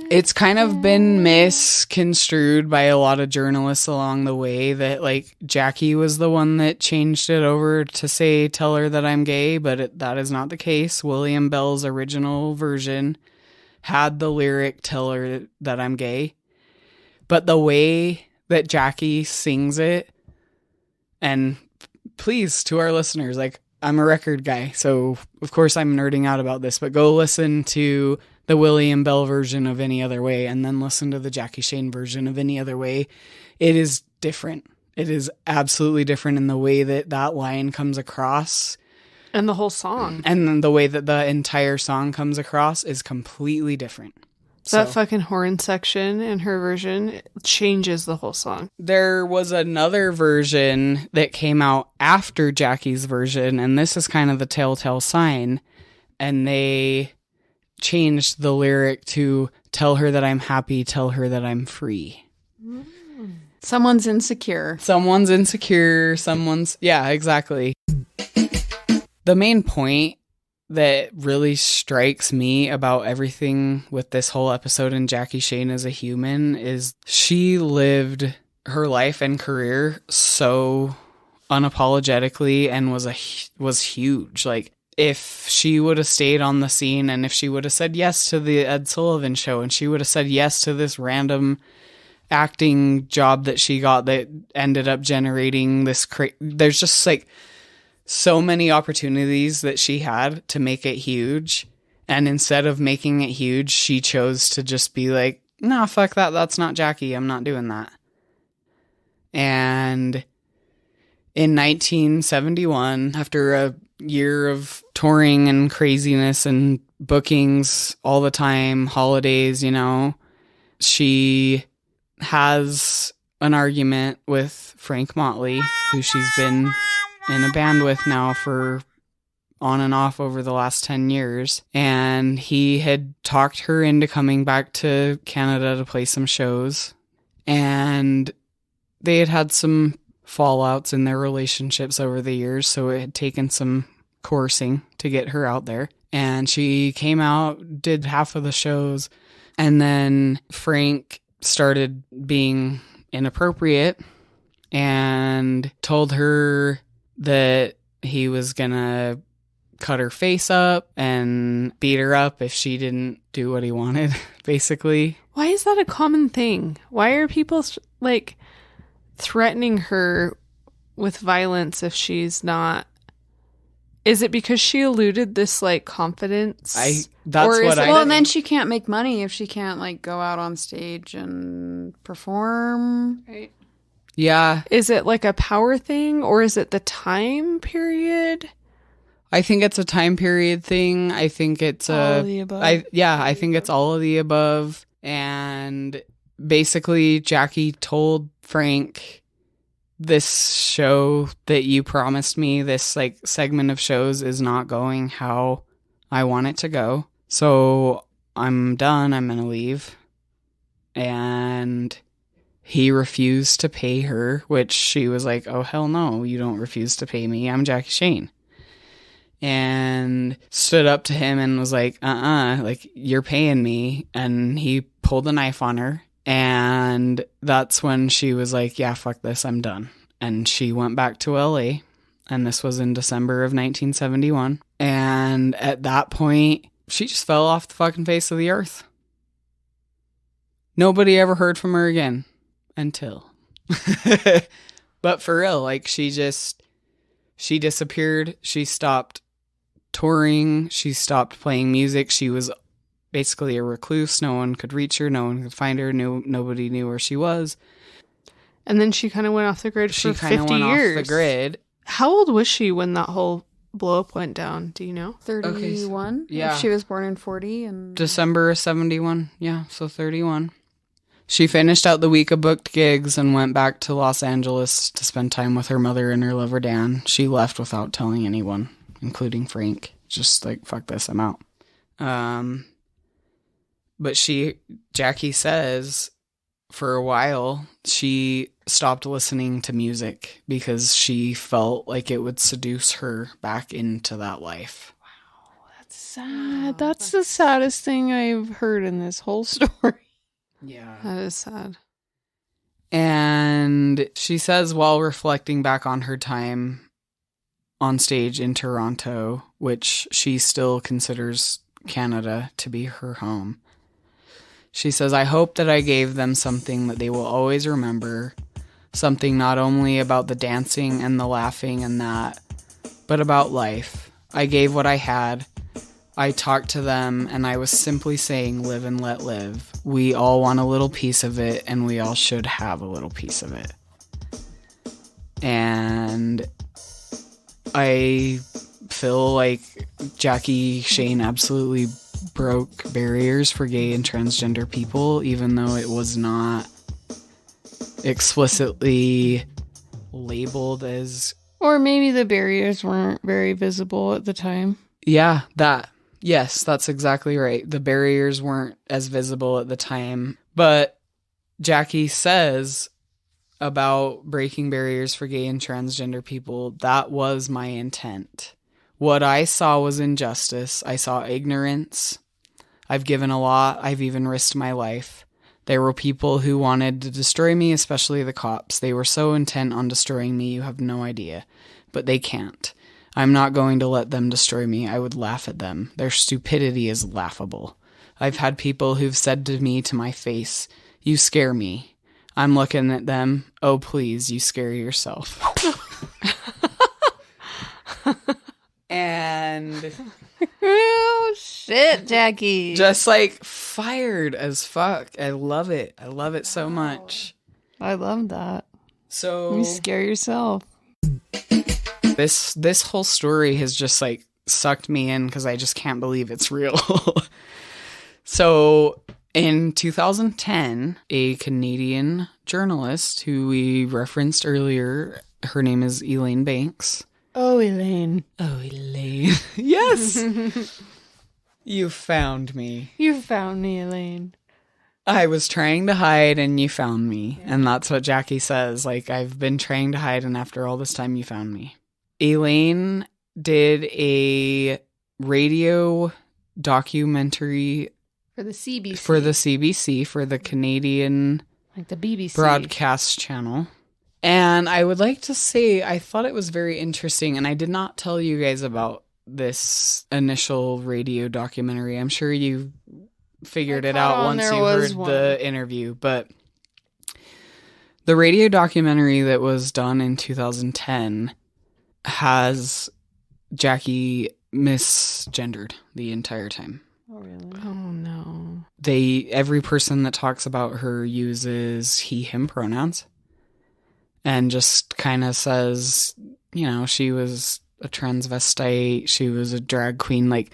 Speaker 2: it's kind of been misconstrued by a lot of journalists along the way that like Jackie was the one that changed it over to say, "Tell her that I'm gay," but that is not the case. William Bell's original version had the lyric, "Tell her that I'm gay." But the way that Jackie sings it, and please, to our listeners, like, I'm a record guy, so of course I'm nerding out about this, but go listen to the William Bell version of Any Other Way and then listen to the Jackie Shane version of Any Other Way. It is different. It is absolutely different in the way that that line comes across.
Speaker 4: And the whole song.
Speaker 2: And then the way that the entire song comes across is completely different.
Speaker 4: That fucking horn section in her version changes the whole song.
Speaker 2: There was another version that came out after Jackie's version, and this is kind of the telltale sign. And they changed the lyric to "Tell her that I'm happy, tell her that I'm free."
Speaker 5: Someone's insecure.
Speaker 2: Someone's insecure, yeah, exactly. The main point that really strikes me about everything with this whole episode and Jackie Shane as a human is she lived her life and career so unapologetically and was huge. Like, if she would have stayed on the scene and if she would have said yes to the Ed Sullivan show and she would have said yes to this random acting job that she got that ended up generating this there's just like so many opportunities that she had to make it huge. And instead of making it huge, she chose to just be like, "Nah, fuck that. That's not Jackie. I'm not doing that." And in 1971, after a year of touring and craziness and bookings all the time, holidays, she has an argument with Frank Motley, who she's been in a band with now for on and off over the last 10 years. And he had talked her into coming back to Canada to play some shows. And they had some fallouts in their relationships over the years, so it had taken some coercing to get her out there. And she came out, did half of the shows, and then Frank started being inappropriate and told her that he was gonna cut her face up and beat her up if she didn't do what he wanted, basically.
Speaker 4: Why is that a common thing? Why are people like threatening her with violence if she's not? Is it because she eluded this like confidence?
Speaker 5: Well, and then she can't make money if she can't like go out on stage and perform.
Speaker 4: Right.
Speaker 2: Yeah.
Speaker 4: Is it like a power thing, or is it the time period?
Speaker 2: I think it's a time period thing. I think it's
Speaker 3: All of the above.
Speaker 2: I think it's all of the above. And basically, Jackie told Frank, this show that you promised me, this like segment of shows is not going how I want it to go. So I'm done. I'm going to leave. And he refused to pay her, which she was like, oh, hell no, you don't refuse to pay me. I'm Jackie Shane. And stood up to him and was like, like, you're paying me. And he pulled a knife on her. And that's when she was like, yeah, fuck this, I'm done. And she went back to LA. And this was in December of 1971. And at that point, she just fell off the fucking face of the earth. Nobody ever heard from her again until. But for real, like, she disappeared. She stopped touring. She stopped playing music. She was basically a recluse. No one could reach her. No one could find her. Nobody knew where she was.
Speaker 4: And then she kind of went off the grid for 50 years. She kind of went off the grid. How old was she when that whole blow up went down? Do you know?
Speaker 5: 31?
Speaker 2: Okay, yeah.
Speaker 5: She was born in 40 and
Speaker 2: December of 71. Yeah, so 31. She finished out the week of booked gigs and went back to Los Angeles to spend time with her mother and her lover, Dan. She left without telling anyone, including Frank. Just like, fuck this, I'm out. But Jackie says for a while, she stopped listening to music because she felt like it would seduce her back into that life.
Speaker 3: Wow, that's sad. That's the saddest thing I've heard in this whole story.
Speaker 2: Yeah.
Speaker 4: That is sad.
Speaker 2: And she says, while reflecting back on her time on stage in Toronto, which she still considers Canada to be her home, she says, I hope that I gave them something that they will always remember, something not only about the dancing and the laughing and that, but about life. I gave what I had. I talked to them and I was simply saying, live and let live. We all want a little piece of it and we all should have a little piece of it. And I feel like Jackie Shane absolutely broke barriers for gay and transgender people, even though it was not explicitly labeled as...
Speaker 3: Or maybe the barriers weren't very visible at the time.
Speaker 2: Yeah, that. Yes, that's exactly right. The barriers weren't as visible at the time. But Jackie says about breaking barriers for gay and transgender people, that was my intent. What I saw was injustice. I saw ignorance. I've given a lot. I've even risked my life. There were people who wanted to destroy me, especially the cops. They were so intent on destroying me, you have no idea. But they can't. I'm not going to let them destroy me. I would laugh at them. Their stupidity is laughable. I've had people who've said to me to my face, you scare me. I'm looking at them. Oh, please, you scare yourself. And...
Speaker 3: Oh, shit, Jackie.
Speaker 2: Just like fired as fuck. I love it. I love it so much.
Speaker 3: I love that.
Speaker 2: So...
Speaker 3: You scare yourself.
Speaker 2: This whole story has just like sucked me in because I just can't believe it's real. So in 2010, a Canadian journalist who we referenced earlier, her name is Elaine Banks.
Speaker 3: Oh, Elaine.
Speaker 2: Oh, Elaine. Yes. You found me.
Speaker 3: You found me, Elaine.
Speaker 2: I was trying to hide and you found me. Yeah. And that's what Jackie says. Like, I've been trying to hide and after all this time you found me. Elaine did a radio documentary
Speaker 3: for the CBC.
Speaker 2: For the Canadian
Speaker 3: like the BBC
Speaker 2: broadcast channel. And I would like to say I thought it was very interesting, and I did not tell you guys about this initial radio documentary. I'm sure you figured
Speaker 3: I
Speaker 2: it
Speaker 3: caught
Speaker 2: out
Speaker 3: on
Speaker 2: once
Speaker 3: there
Speaker 2: you
Speaker 3: was
Speaker 2: heard
Speaker 3: one.
Speaker 2: the interview, but the radio documentary that was done in 2010 has Jackie misgendered the entire time.
Speaker 3: Oh, really?
Speaker 4: Oh no.
Speaker 2: Every person that talks about her uses he, him pronouns and just kind of says, she was a transvestite, she was a drag queen. Like,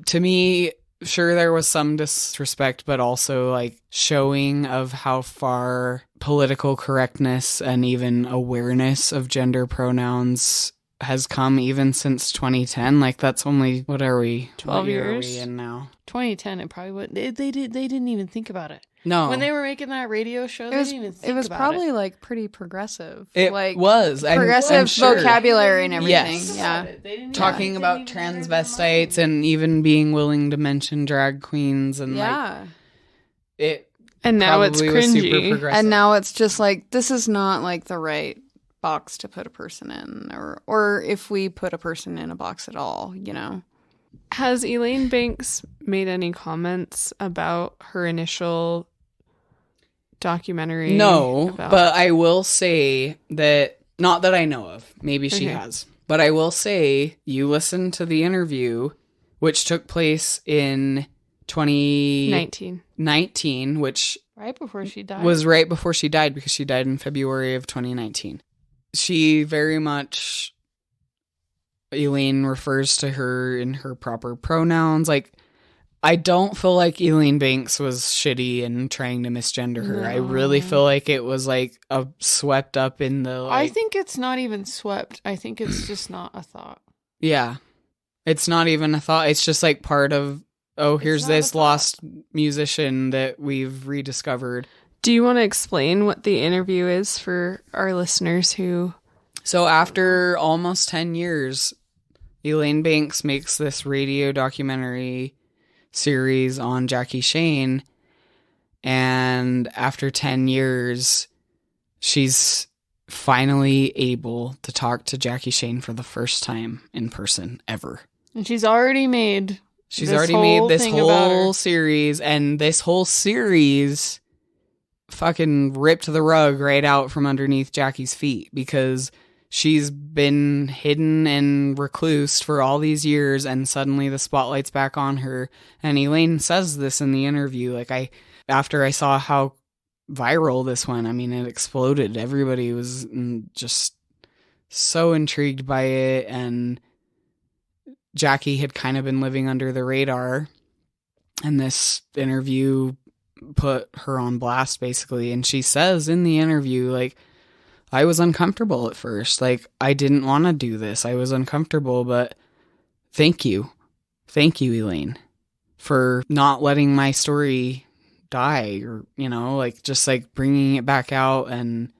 Speaker 2: to me, sure, there was some disrespect, but also like showing of how far political correctness and even awareness of gender pronouns has come even since 2010. Like, that's only, what are we?
Speaker 3: 12
Speaker 2: what year
Speaker 3: years.
Speaker 2: are we in now?
Speaker 3: 2010, it probably would. They didn't even think about it.
Speaker 2: No.
Speaker 3: When they were making that radio show, they didn't even think
Speaker 5: It was
Speaker 3: about
Speaker 5: probably
Speaker 3: it.
Speaker 5: like pretty progressive.
Speaker 2: It
Speaker 5: like
Speaker 2: was.
Speaker 5: progressive
Speaker 2: I'm sure.
Speaker 5: vocabulary and everything.
Speaker 2: Yes.
Speaker 5: Yeah.
Speaker 2: Talking about transvestites and even being willing to mention drag queens and
Speaker 5: Yeah.
Speaker 2: like it.
Speaker 4: And now it's
Speaker 2: probably was super
Speaker 4: cringy.
Speaker 2: progressive.
Speaker 5: And now it's just like, this is not like the right box to put a person in, or if we put a person in a box at all,
Speaker 4: Has Elaine Banks made any comments about her initial documentary?
Speaker 2: No,
Speaker 4: about-
Speaker 2: but I will say that, not that I know of, maybe she
Speaker 4: Okay.
Speaker 2: has, but I will say you listen to the interview, which took place in 2019,
Speaker 4: 19.
Speaker 2: which
Speaker 3: Right before she died.
Speaker 2: was right before she died because she died in February of 2019. She very much, Elaine refers to her in her proper pronouns. Like, I don't feel like Elaine Banks was shitty and trying to misgender her. I really feel like it was like a swept up in the, like,
Speaker 3: I think it's not even swept. I think it's just not a thought.
Speaker 2: yeah. It's not even a thought. It's just like part of, here's
Speaker 3: not a
Speaker 2: this
Speaker 3: thought.
Speaker 2: lost musician that we've rediscovered.
Speaker 4: Do you want to explain what the interview is for our listeners who...
Speaker 2: So after almost 10 years, Elaine Banks makes this radio documentary series on Jackie Shane. And after 10 years, she's finally able to talk to Jackie Shane for the first time in person ever.
Speaker 3: And she's already made
Speaker 2: She's
Speaker 3: this
Speaker 2: already
Speaker 3: whole
Speaker 2: made this
Speaker 3: thing about
Speaker 2: whole
Speaker 3: her.
Speaker 2: series, and this whole series fucking ripped the rug right out from underneath Jackie's feet because she's been hidden and reclused for all these years, and suddenly the spotlight's back on her. And Elaine says this in the interview. Like, after I saw how viral this went, I mean, it exploded. Everybody was just so intrigued by it, and Jackie had kind of been living under the radar, and this interview put her on blast, basically. And she says in the interview, like, I was uncomfortable at first. Like, I didn't want to do this. I was uncomfortable, but thank you. Thank you, Elaine, for not letting my story die, or, like, just like bringing it back out and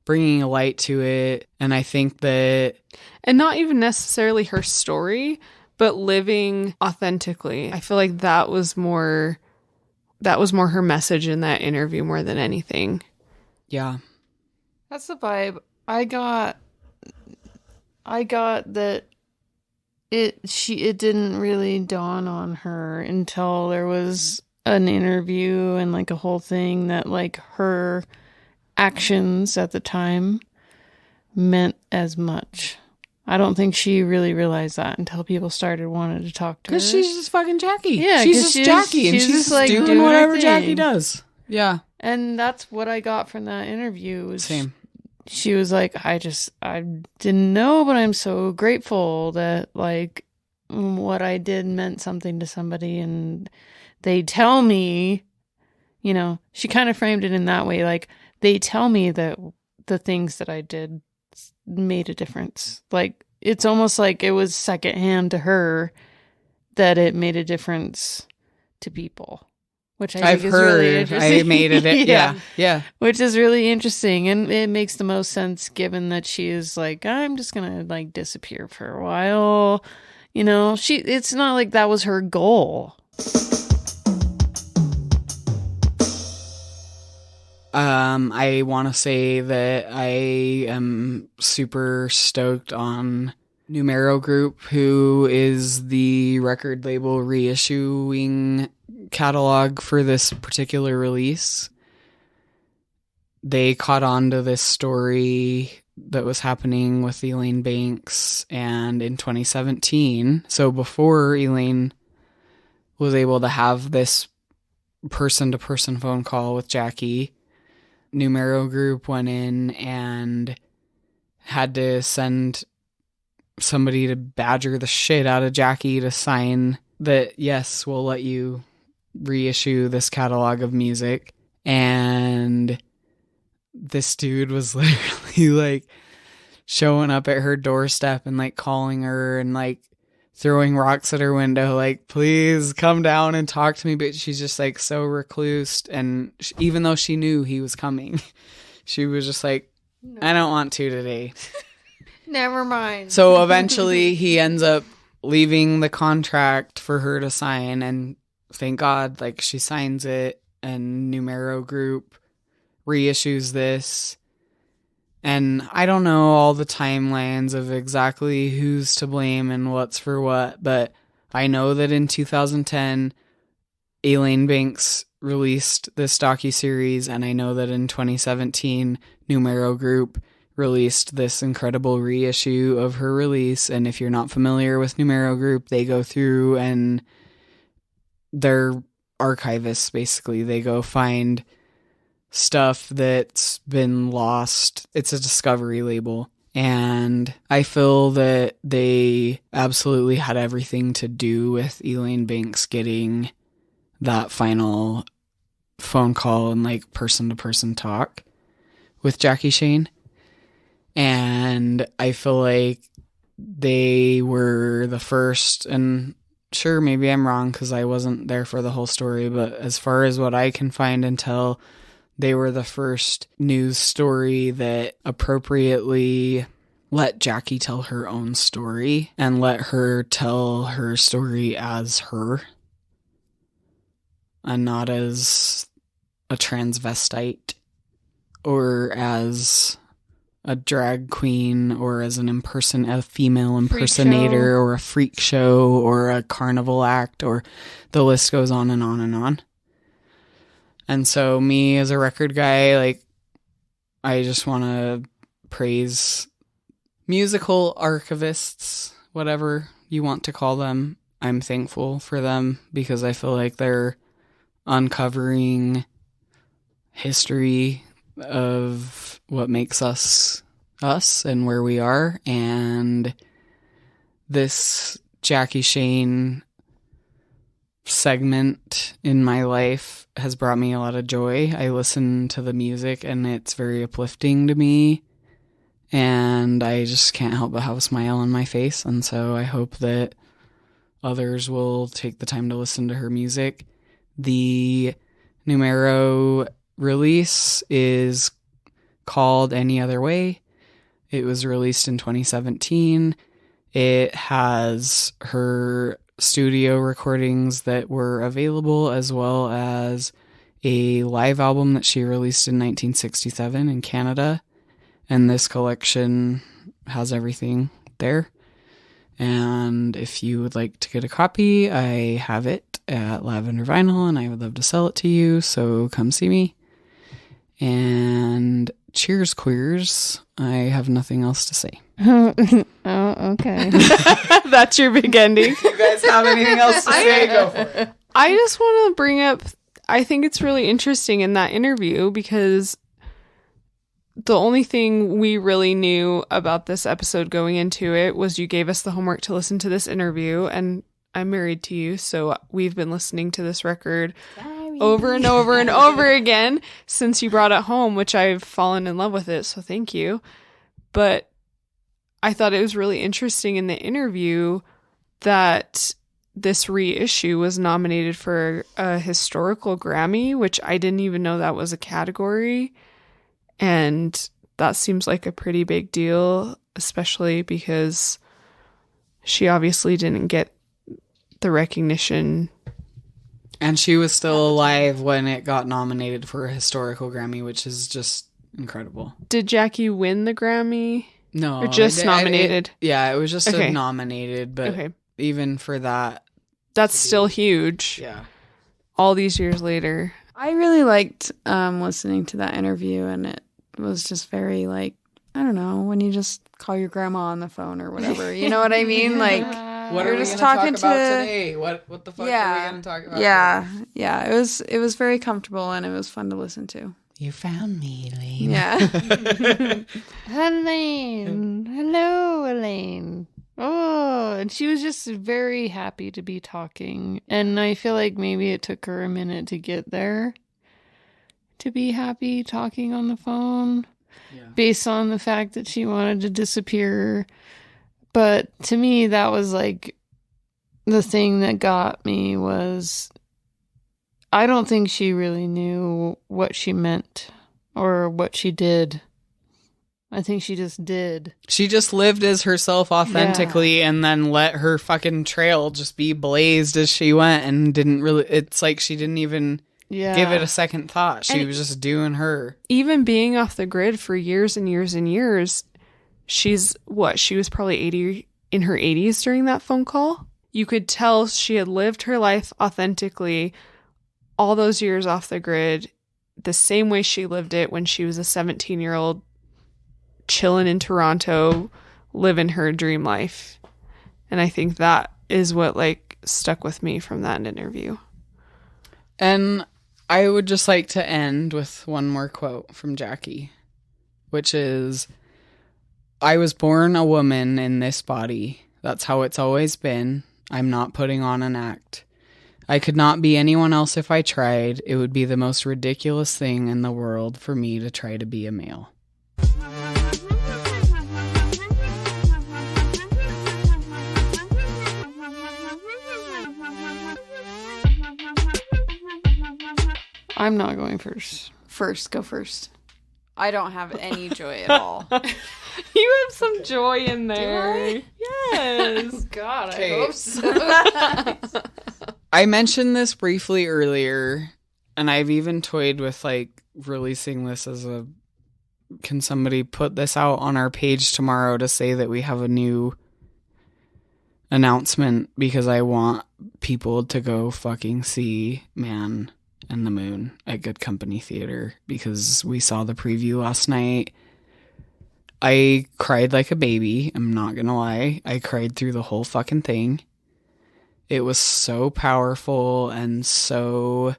Speaker 2: bringing a light to it. And I think that...
Speaker 4: And not even necessarily her story, but living authentically. I feel like that was more her message in that interview more than anything.
Speaker 2: Yeah.
Speaker 3: That's the vibe I got that it didn't really dawn on her until there was an interview and like a whole thing that like her actions at the time meant as much. I don't think she really realized that until people started wanting to talk to her.
Speaker 2: Because she's just fucking Jackie.
Speaker 3: Yeah,
Speaker 2: she's
Speaker 3: 'cause
Speaker 2: just Jackie, and
Speaker 3: she's
Speaker 2: she's
Speaker 3: just, like,
Speaker 2: doing
Speaker 3: doing her
Speaker 2: whatever
Speaker 3: thing.
Speaker 2: Jackie does. Yeah.
Speaker 3: And that's what I got from that interview. Was
Speaker 2: Same.
Speaker 3: She was like, I didn't know, but I'm so grateful that like what I did meant something to somebody, and they tell me, she kind of framed it in that way. Like, they tell me that the things that I did made a difference. Like, it's almost like it was secondhand to her that it made a difference to people, which I
Speaker 2: I've
Speaker 3: think is really
Speaker 2: heard.
Speaker 3: interesting.
Speaker 2: I made it. Yeah.
Speaker 3: Which is really interesting, and it makes the most sense given that she is like, I'm just gonna like disappear for a while. It's not like that was her goal.
Speaker 2: I want to say that I am super stoked on Numero Group, who is the record label reissuing catalog for this particular release, they caught on to this story that was happening with Elaine Banks, and in 2017, so before Elaine was able to have this person-to-person phone call with Jackie, Numero Group went in and had to send somebody to badger the shit out of Jackie to sign that, yes, we'll let you reissue this catalog of music. And this dude was literally like showing up at her doorstep and like calling her and like throwing rocks at her window, like, please come down and talk to me. But she's just like so recluse. And even though she knew he was coming, she was just like, I don't want to today.
Speaker 3: Never mind.
Speaker 2: So eventually he ends up leaving the contract for her to sign. And thank God, like, she signs it, and Numero Group reissues this. And I don't know all the timelines of exactly who's to blame and what's for what, but I know that in 2010, Elaine Banks released this docuseries, and I know that in 2017, Numero Group released this incredible reissue of her release. And if you're not familiar with Numero Group, they go through and they're archivists, basically. They go find stuff that's been lost. It's a discovery label. And I feel that they absolutely had everything to do with Elaine Banks getting that final phone call and like person-to-person talk with Jackie Shane. And I feel like they were the first, and sure, maybe I'm wrong because I wasn't there for the whole story, but as far as what I can find and tell, they were the first news story that appropriately let Jackie tell her own story and let her tell her story as her and not as a transvestite or as a drag queen or as a female impersonator or a freak show or a carnival act, or the list goes on and on and on. And so me as a record guy, like, I just want to praise musical archivists, whatever you want to call them. I'm thankful for them because I feel like they're uncovering history of what makes us us and where we are. And this Jackie Shane segment in my life has brought me a lot of joy. I listen to the music and it's very uplifting to me, and I just can't help but have a smile on my face. And so I hope that others will take the time to listen to her music. The Numero release is called Any Other Way. It was released in 2017. It has her studio recordings that were available, as well as a live album that she released in 1967 in Canada. And this collection has everything there. And if you would like to get a copy, I have it at Lavender Vinyl, and I would love to sell it to you. So come see me. And cheers, queers. I have nothing else to say.
Speaker 3: Oh, okay.
Speaker 4: That's your big ending.
Speaker 2: If you guys have anything else to say, go for it.
Speaker 4: I just want to bring up, I think it's really interesting in that interview because the only thing we really knew about this episode going into it was you gave us the homework to listen to this interview, and I'm married to you, so we've been listening to this record over and over and over again since you brought it home, which I've fallen in love with it, so thank you. But I thought it was really interesting in the interview that this reissue was nominated for a historical Grammy, which I didn't even know that was a category. And that seems like a pretty big deal, especially because she obviously didn't get the recognition.
Speaker 2: And she was still alive when it got nominated for a historical Grammy, which is just incredible.
Speaker 4: Did Jackie win the Grammy?
Speaker 2: No.
Speaker 4: Or just
Speaker 2: it-
Speaker 4: nominated?
Speaker 2: Yeah, it was just
Speaker 4: Okay.
Speaker 2: nominated, but
Speaker 4: Okay.
Speaker 2: even for that,
Speaker 4: That's still huge.
Speaker 2: yeah.
Speaker 4: All these years later.
Speaker 5: I really liked listening to that interview, and it was just very like, I don't know, when you just call your grandma on the phone or whatever. You know what I mean? Like,
Speaker 2: What
Speaker 5: You're
Speaker 2: are we
Speaker 5: just
Speaker 2: gonna
Speaker 5: talking
Speaker 2: talk about
Speaker 5: to-
Speaker 2: today? What the fuck are
Speaker 5: Yeah.
Speaker 2: we gonna talk about?
Speaker 5: yeah, it was very comfortable and it was fun to listen to.
Speaker 2: You found me, Elaine.
Speaker 5: Yeah.
Speaker 3: Elaine. Hello, Elaine. Oh, and she was just very happy to be talking. And I feel like maybe it took her a minute to get there to be happy talking on the phone
Speaker 2: Yeah.
Speaker 3: based on the fact that she wanted to disappear. But to me, that was like the thing that got me was I don't think she really knew what she meant or what she did. I think she just did.
Speaker 2: She just lived as herself authentically and then let her fucking trail just be blazed as she went and didn't really, it's like she didn't even
Speaker 3: Yeah.
Speaker 2: give it a second thought. She
Speaker 4: And-
Speaker 2: was just doing her.
Speaker 4: Even being off the grid for years and years and years, she's what? She was probably 80 in her 80s during that phone call. You could tell she had lived her life authentically all those years off the grid, the same way she lived it when she was a 17-year-old chilling in Toronto, living her dream life. And I think that is what like stuck with me from that interview.
Speaker 2: And I would just like to end with one more quote from Jackie, which is, I was born a woman in this body. That's how it's always been. I'm not putting on an act. I could not be anyone else if I tried. It would be the most ridiculous thing in the world for me to try to be a male.
Speaker 3: I'm not going first.
Speaker 5: First, go first. I don't have any joy at all.
Speaker 4: You have some joy in there. Yes.
Speaker 3: God,
Speaker 2: Okay.
Speaker 3: I hope so.
Speaker 2: I mentioned this briefly earlier, and I've even toyed with like releasing this as a, can somebody put this out on our page tomorrow to say that we have a new announcement, because I want people to go fucking see Man and the Moon at Good Company Theater, because we saw the preview last night. I cried like a baby. I'm not gonna lie. I cried through the whole fucking thing. It was so powerful and so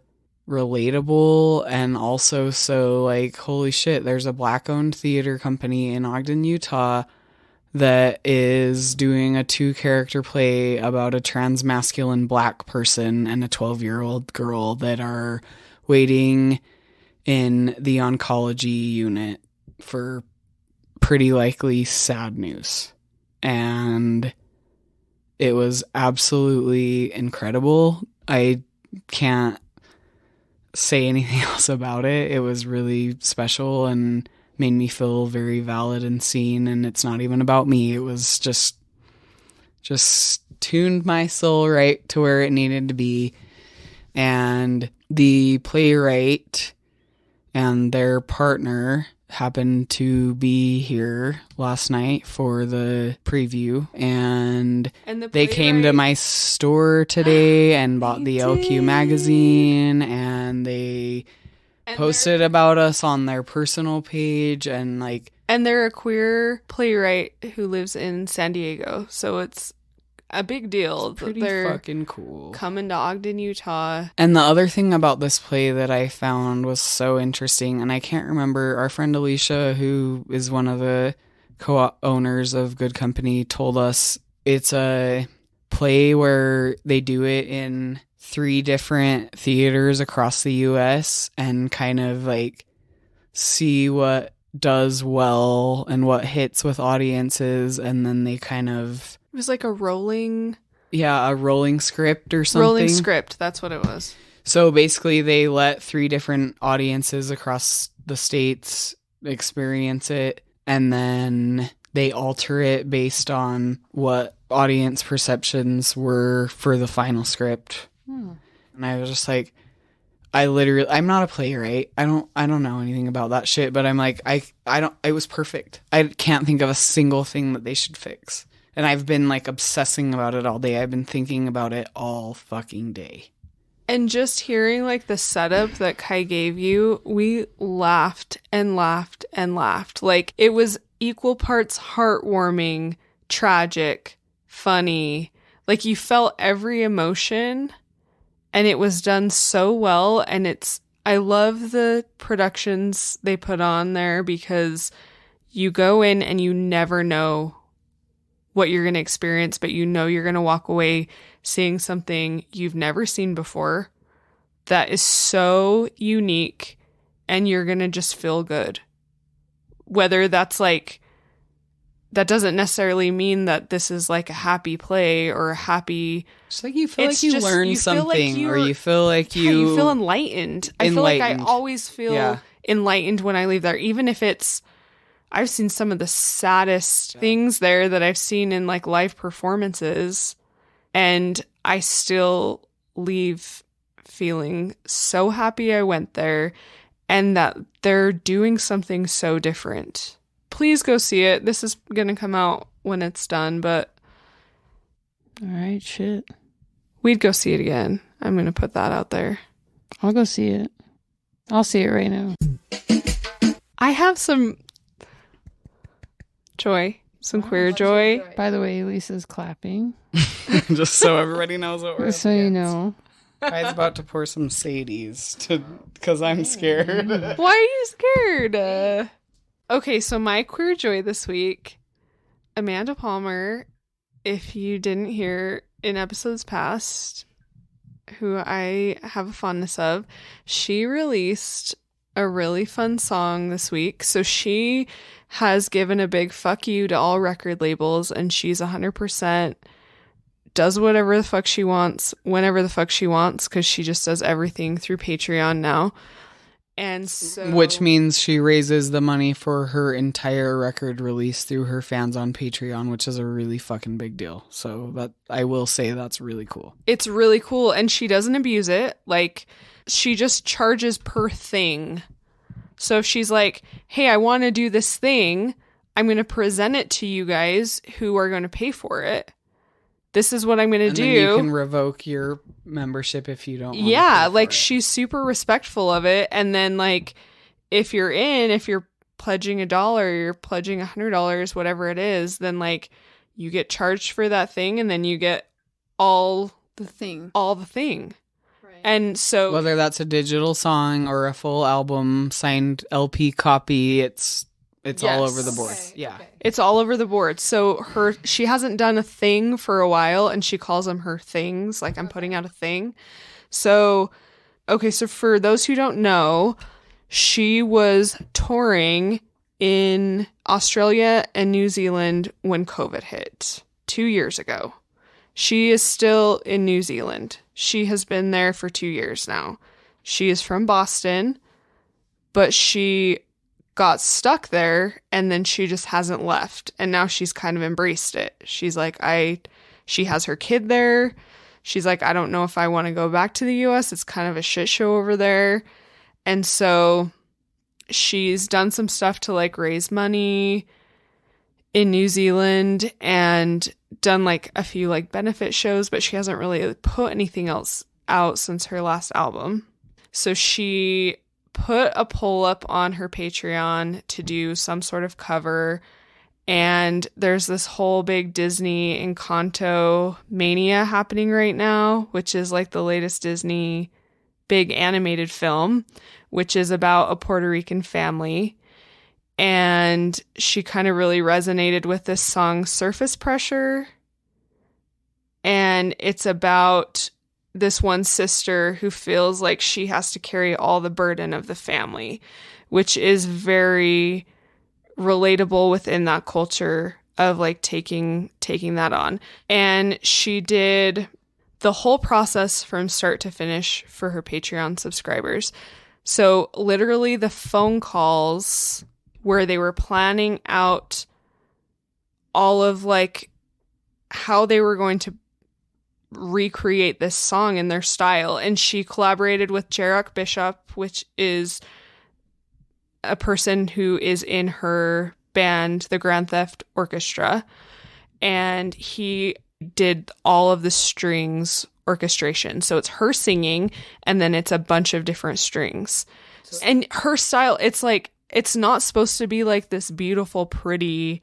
Speaker 2: relatable, and also so like, holy shit, there's a black-owned theater company in Ogden, Utah that is doing a 2-character play about a transmasculine black person and a 12-year-old girl that are waiting in the oncology unit for pretty likely sad news. And it was absolutely incredible. I can't say anything else about it. It was really special and made me feel very valid and seen, and it's not even about me. It was just tuned my soul right to where it needed to be. And the playwright and their partner happened to be here last night for the preview, and
Speaker 4: And the
Speaker 2: they came to my store today and bought the LQ magazine, and they posted about us on their personal page, and like,
Speaker 4: And they're a queer playwright who lives in San Diego, so it's a big deal that
Speaker 2: pretty
Speaker 4: they're
Speaker 2: fucking cool.
Speaker 4: coming to Ogden, Utah.
Speaker 2: And the other thing about this play that I found was so interesting, and I can't remember, our friend Alicia, who is one of the co-owners of Good Company, told us it's a play where they do it in 3 different theaters across the US and kind of like see what does well and what hits with audiences, and then they kind of,
Speaker 4: It was like a rolling
Speaker 2: a rolling script or something.
Speaker 4: rolling script. That's what it was.
Speaker 2: So basically they let 3 different audiences across the states experience it, and then they alter it based on what audience perceptions were for the final script. And I was just like, I'm not a playwright. I don't know anything about that shit, but I'm like, it was perfect. I can't think of a single thing that they should fix. And I've been like obsessing about it all day. I've been thinking about it all fucking day.
Speaker 4: And just hearing like the setup that Kai gave you, we laughed and laughed and laughed. Like it was equal parts heartwarming, tragic, funny. Like you felt every emotion and it was done so well. And I love the productions they put on there because you go in and you never know what you're going to experience, but you know you're going to walk away seeing something you've never seen before that is so unique and you're going to just feel good. Whether that's like, that doesn't necessarily mean that this is like a happy play or a happy...
Speaker 2: It's like you feel like you learn something or you feel like
Speaker 4: you feel enlightened. I feel like I always feel enlightened when I leave there, even if it's... I've seen some of the saddest things there that I've seen in like live performances, and I still leave feeling so happy I went there and that they're doing something so different. Please go see it. This is going to come out when it's done, but...
Speaker 3: All right, shit.
Speaker 4: We'd go see it again. I'm going to put that out there.
Speaker 3: I'll go see it. I'll see it right now.
Speaker 4: I have some... joy. Some queer joy.
Speaker 3: By the way, Lisa's clapping.
Speaker 2: Just so everybody knows what we're
Speaker 3: Just so you know.
Speaker 2: Kai's about to pour some Sadies because I'm scared.
Speaker 4: Why are you scared? Okay, so my queer joy this week, Amanda Palmer, if you didn't hear in episodes past, who I have a fondness of, she released a really fun song this week. So she has given a big fuck you to all record labels, and she's 100% does whatever the fuck she wants, whenever the fuck she wants, because she just does everything through Patreon now. And so...
Speaker 2: Which means she raises the money for her entire record release through her fans on Patreon, which is a really fucking big deal. So that I will say that's really cool.
Speaker 4: It's really cool, and she doesn't abuse it. Like, she just charges per thing. So if she's like, hey, I want to do this thing, I'm going to present it to you guys who are going to pay for it. This is what I'm going to do.
Speaker 2: And then you can revoke your membership if you don't want to
Speaker 4: Yeah,
Speaker 2: pay for
Speaker 4: like
Speaker 2: it.
Speaker 4: she's super respectful of it. And then like, if you're pledging $1, you're pledging $100, whatever it is, then like you get charged for that thing, and then you get all the thing. Right. And so
Speaker 2: whether that's a digital song or a full album signed LP copy, it's all over the board.
Speaker 4: Okay,
Speaker 2: yeah.
Speaker 4: okay. It's all over the board. So she hasn't done a thing for a while, and she calls them her things. Like, I'm putting out a thing. So, okay. So for those who don't know, she was touring in Australia and New Zealand when COVID hit 2 years ago. She is still in New Zealand. She has been there for 2 years now. She is from Boston, but she got stuck there, and then she just hasn't left, and now she's kind of embraced it. She's like, she has her kid there. She's like, I don't know if I want to go back to the US. It's kind of a shit show over there. And so she's done some stuff to like raise money in New Zealand and done like a few like benefit shows, but she hasn't really put anything else out since her last album. So she put a poll up on her Patreon to do some sort of cover, and there's this whole big Disney Encanto mania happening right now, which is like the latest Disney big animated film, which is about a Puerto Rican family. And she kind of really resonated with this song, Surface Pressure. And it's about this one sister who feels like she has to carry all the burden of the family, which is very relatable within that culture of like taking that on. And she did the whole process from start to finish for her Patreon subscribers. So literally the phone calls where they were planning out all of like how they were going to recreate this song in their style. And she collaborated with Jarek Bishop, which is a person who is in her band, the Grand Theft Orchestra. And he did all of the strings orchestration. So it's her singing, and then it's a bunch of different strings. And her style, it's like, it's not supposed to be like this beautiful, pretty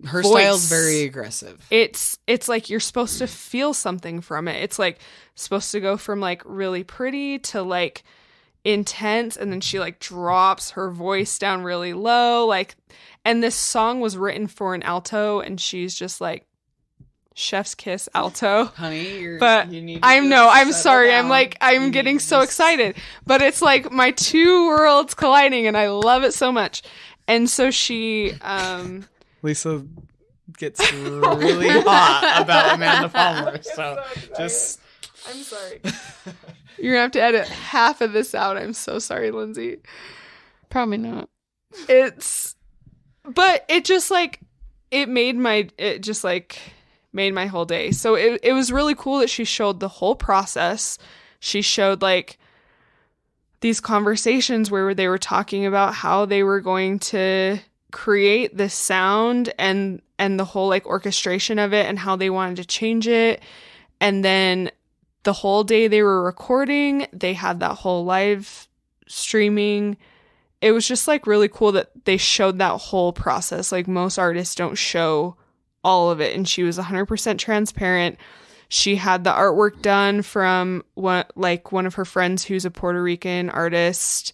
Speaker 2: Her
Speaker 4: voice.
Speaker 2: style's very aggressive.
Speaker 4: It's like you're supposed to feel something from it. It's like supposed to go from like really pretty to like intense, and then she like drops her voice down really low. Like, and this song was written for an alto, and she's just like, chef's kiss alto.
Speaker 2: Honey,
Speaker 4: But
Speaker 2: you need to
Speaker 4: I'm
Speaker 2: just settle
Speaker 4: sorry.
Speaker 2: down.
Speaker 4: I'm
Speaker 2: You
Speaker 4: getting
Speaker 2: need to
Speaker 4: so
Speaker 2: just-
Speaker 4: excited. But it's like my two worlds colliding, and I love it so much. And so she
Speaker 2: Lisa gets really hot about Amanda Palmer. So just
Speaker 4: I'm sorry. You're gonna have to edit half of this out. I'm so sorry, Lindsay.
Speaker 3: Probably not.
Speaker 4: But it just like made my whole day. So it was really cool that she showed the whole process. She showed like these conversations where they were talking about how they were going to create this sound and the whole like orchestration of it and how they wanted to change it. And then the whole day they were recording, they had that whole live streaming. It was just like really cool that they showed that whole process. Like most artists don't show all of it, and she was 100% transparent. She had the artwork done from one of her friends who's a Puerto Rican artist,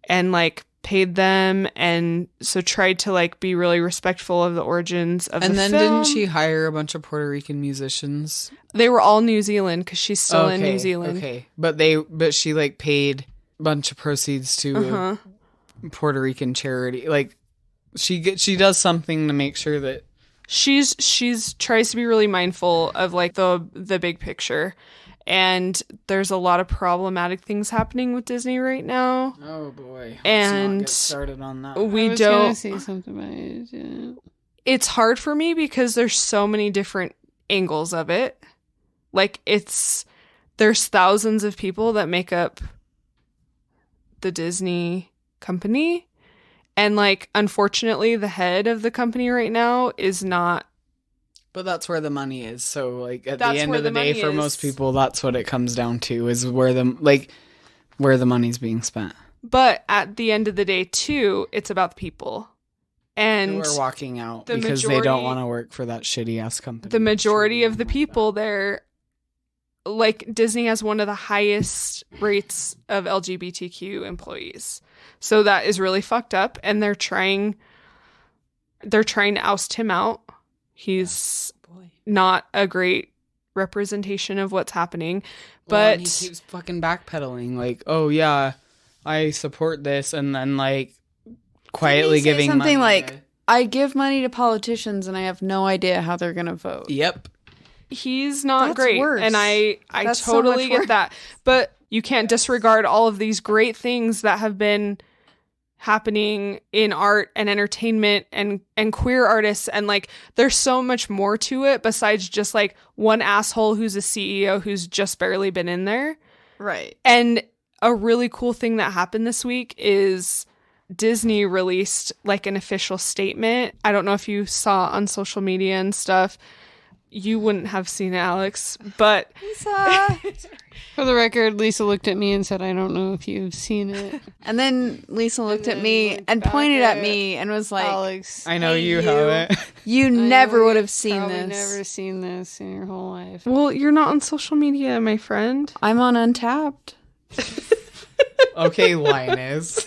Speaker 4: and like paid them, and so tried to like be really respectful of the origins of
Speaker 2: And
Speaker 4: the
Speaker 2: then
Speaker 4: film.
Speaker 2: didn't she hire a bunch of Puerto Rican musicians?
Speaker 4: They were all New Zealand because she's still in New Zealand.
Speaker 2: Okay. But she like paid a bunch of proceeds to a Puerto Rican charity. Like she does something to make sure that
Speaker 4: She's tries to be really mindful of like the big picture. And there's a lot of problematic things happening with Disney right now.
Speaker 2: oh boy.
Speaker 4: And
Speaker 2: Let's not get started on that.
Speaker 3: I
Speaker 4: We
Speaker 3: was gonna
Speaker 4: don't
Speaker 3: say something about it. Yeah.
Speaker 4: It's hard for me because there's so many different angles of it. Like there's thousands of people that make up the Disney company. And like, unfortunately, the head of the company right now is not.
Speaker 2: But that's where the money is. So like at the
Speaker 4: That's
Speaker 2: end
Speaker 4: where
Speaker 2: of the
Speaker 4: the
Speaker 2: day,
Speaker 4: money
Speaker 2: for
Speaker 4: is.
Speaker 2: most people, that's what it comes down to, is where the money's being spent.
Speaker 4: But at the end of the day, too, it's about the people. And
Speaker 2: We're walking out
Speaker 4: the
Speaker 2: because they don't
Speaker 4: majority-
Speaker 2: want to work for that shitty ass company.
Speaker 4: the majority
Speaker 2: Shouldn't
Speaker 4: of the
Speaker 2: like
Speaker 4: people
Speaker 2: that.
Speaker 4: there, like Disney has one of the highest rates of LGBTQ employees. So that is really fucked up, and they're trying to oust him out. He's not a great representation of what's happening.
Speaker 2: Well, and
Speaker 4: But
Speaker 2: he keeps fucking backpedaling, like, "Oh yeah, I support this," and then like quietly
Speaker 5: Didn't he say
Speaker 2: giving
Speaker 5: something
Speaker 2: money
Speaker 5: like,
Speaker 2: to-
Speaker 5: I give money to politicians and I have no idea how they're going to vote.
Speaker 2: "Yep."
Speaker 4: he's not
Speaker 5: That's
Speaker 4: great.
Speaker 5: worse.
Speaker 4: And I
Speaker 5: That's so
Speaker 4: totally
Speaker 5: much
Speaker 4: get
Speaker 5: worse.
Speaker 4: that. But you can't disregard all of these great things that have been happening in art and entertainment and queer artists, and like there's so much more to it besides just like one asshole who's a CEO who's just barely been in there.
Speaker 5: Right.
Speaker 4: And a really cool thing that happened this week is Disney released like an official statement. I don't know if you saw on social media and stuff. You wouldn't have seen it, Alyx, but
Speaker 5: Lisa.
Speaker 3: For the record, Lisa looked at me and said, I don't know if you've seen it.
Speaker 5: And then Lisa looked at
Speaker 3: then
Speaker 5: me
Speaker 3: looked
Speaker 5: and
Speaker 3: back
Speaker 5: pointed at
Speaker 3: at
Speaker 5: me and was like,
Speaker 3: Alex,
Speaker 2: I know
Speaker 5: Hey,
Speaker 2: you
Speaker 5: you.
Speaker 2: haven't.
Speaker 5: you
Speaker 3: I know
Speaker 5: never would
Speaker 3: you've
Speaker 5: have seen
Speaker 3: probably
Speaker 5: this.
Speaker 3: never seen this in your whole life.
Speaker 4: well, you're not on social media, my friend.
Speaker 5: I'm on Untapped.
Speaker 2: Okay, Linus.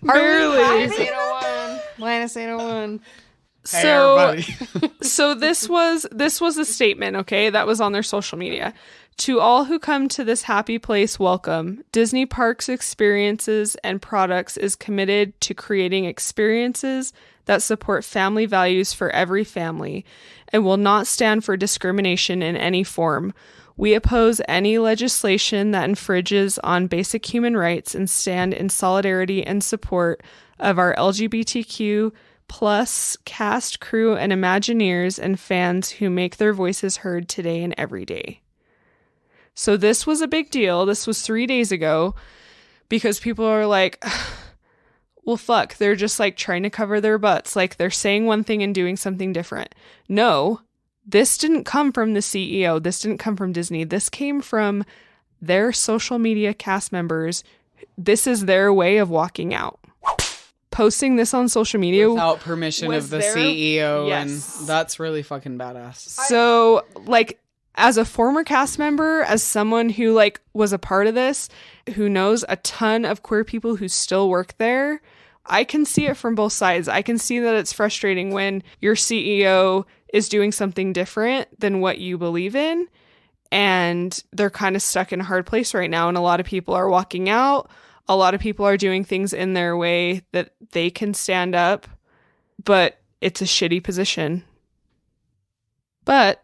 Speaker 4: Barely.
Speaker 3: Linus 801. Linus 801.
Speaker 2: Hey,
Speaker 4: So
Speaker 2: everybody.
Speaker 4: so this was a statement, okay, that was on their social media. To all who come to this happy place, welcome. Disney Parks Experiences and Products is committed to creating experiences that support family values for every family and will not stand for discrimination in any form. We oppose any legislation that infringes on basic human rights and stand in solidarity and support of our LGBTQ plus cast, crew, and Imagineers and fans who make their voices heard today and every day. So this was a big deal. This was 3 days ago because people are like, well, fuck, they're just like trying to cover their butts. Like they're saying one thing and doing something different. No, this didn't come from the CEO. This didn't come from Disney. This came from their social media cast members. This is their way of walking out. Posting this on social media
Speaker 2: without permission of the CEO.
Speaker 4: Yes.
Speaker 2: And that's really fucking badass.
Speaker 4: So, like, as a former cast member, as someone who, like, was a part of this, who knows a ton of queer people who still work there, I can see it from both sides. I can see that it's frustrating when your CEO is doing something different than what you believe in, and they're kind of stuck in a hard place right now, and a lot of people are walking out. A lot of people are doing things in their way that they can stand up, but it's a shitty position. But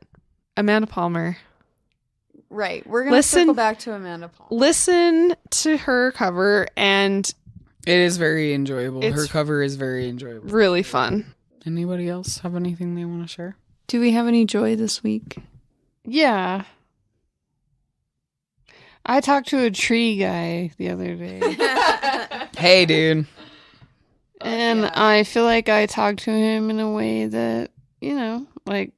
Speaker 4: Amanda Palmer.
Speaker 5: Right. We're going to circle back to Amanda Palmer.
Speaker 4: Listen to her cover, and
Speaker 2: it is very enjoyable.
Speaker 4: It's
Speaker 2: her cover is very enjoyable.
Speaker 4: Really fun.
Speaker 2: Anybody else have anything they want to share?
Speaker 5: Do we have any joy this week?
Speaker 3: Yeah. I talked to a tree guy the other day.
Speaker 2: Hey, dude.
Speaker 3: And I feel like I talked to him in a way that, you know, like,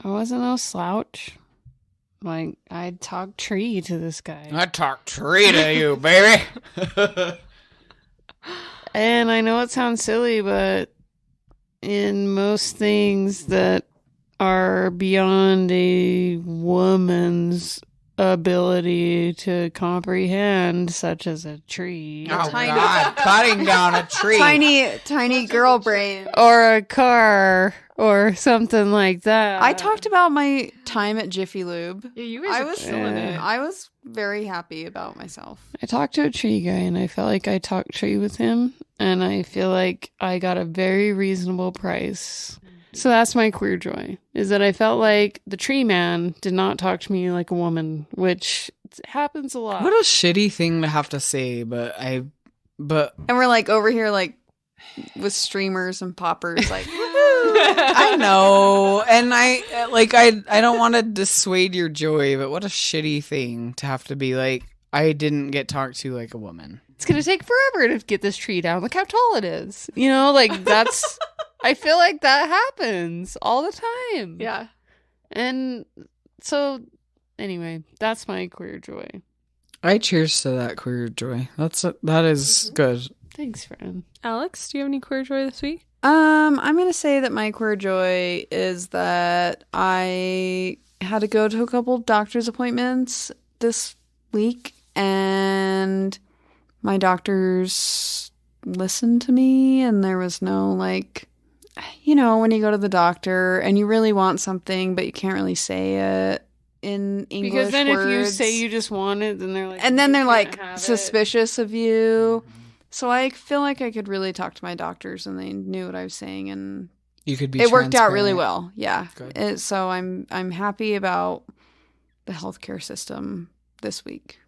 Speaker 3: I wasn't no slouch. Like, I talked tree to this guy.
Speaker 2: I talk tree to you, baby.
Speaker 3: And I know it sounds silly, but in most things that are beyond a woman's ability to comprehend, such as a tree.
Speaker 2: Oh, God. Cutting down a tree.
Speaker 5: Tiny girl brain.
Speaker 3: Or a car, or something like that.
Speaker 5: I talked about my time at Jiffy Lube.
Speaker 4: Yeah, you guys are killing it.
Speaker 5: I was very happy about myself.
Speaker 3: I talked to a tree guy, and I felt like I talked tree with him, and I feel like I got a very reasonable price. So that's my queer joy, is that I felt like the tree man did not talk to me like a woman, which happens a lot.
Speaker 2: What a shitty thing to have to say, but
Speaker 5: And we're like over here like with streamers and poppers like
Speaker 2: I know. And I don't want to dissuade your joy, but what a shitty thing to have to be like, I didn't get talked to like a woman.
Speaker 3: It's going to take forever to get this tree down. Look how tall it is. You know, like that's I feel like that happens all the time.
Speaker 4: Yeah.
Speaker 3: And so anyway, that's my queer joy.
Speaker 2: I cheers to that queer joy. That is good.
Speaker 3: Thanks, friend.
Speaker 4: Alyx, do you have any queer joy this week?
Speaker 5: I'm going to say that my queer joy is that I had to go to a couple doctor's appointments this week, and my doctors listened to me, and there was no, like, you know, when you go to the doctor and you really want something, but you can't really say it in English
Speaker 3: Because then
Speaker 5: words.
Speaker 3: if you say you just want it, then they're like...
Speaker 5: And then
Speaker 3: "You
Speaker 5: they're,
Speaker 3: can't
Speaker 5: like,
Speaker 3: have it."
Speaker 5: suspicious of you. So I feel like I could really talk to my doctors, and they knew what I was saying, and
Speaker 2: You could be
Speaker 5: it worked out
Speaker 2: transparent.
Speaker 5: really well. Yeah.
Speaker 2: Good.
Speaker 5: So I'm happy about the healthcare system this week.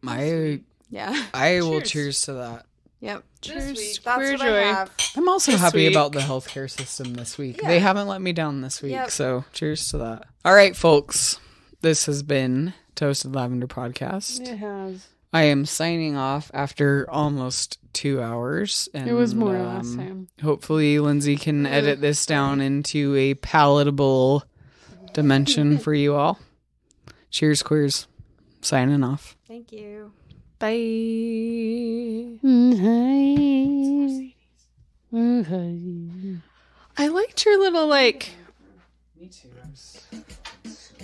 Speaker 5: Yeah.
Speaker 2: I will cheers to that.
Speaker 5: Yep.
Speaker 4: Cheers.
Speaker 5: That's
Speaker 4: Queer
Speaker 5: what
Speaker 4: joy.
Speaker 5: I have.
Speaker 2: I'm also
Speaker 4: This
Speaker 2: happy
Speaker 4: week.
Speaker 2: about the healthcare system this week.
Speaker 5: Yeah.
Speaker 2: They haven't let me down this week,
Speaker 5: Yep.
Speaker 2: so cheers to that. All right, folks. This has been Toasted Lavender Podcast.
Speaker 3: It has.
Speaker 2: I am signing off after almost 2 hours. And,
Speaker 3: It was more last time.
Speaker 2: Hopefully, Lindsay can edit this down into a palatable dimension for you all. Cheers, queers. Signing off.
Speaker 5: Thank you.
Speaker 4: Bye. I liked your little, like...
Speaker 2: Me too.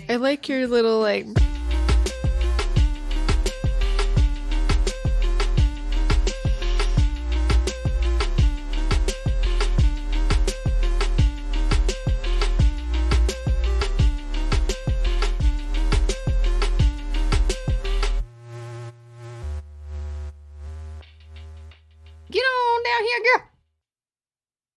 Speaker 4: I like your little, like...
Speaker 3: Get on down here, girl.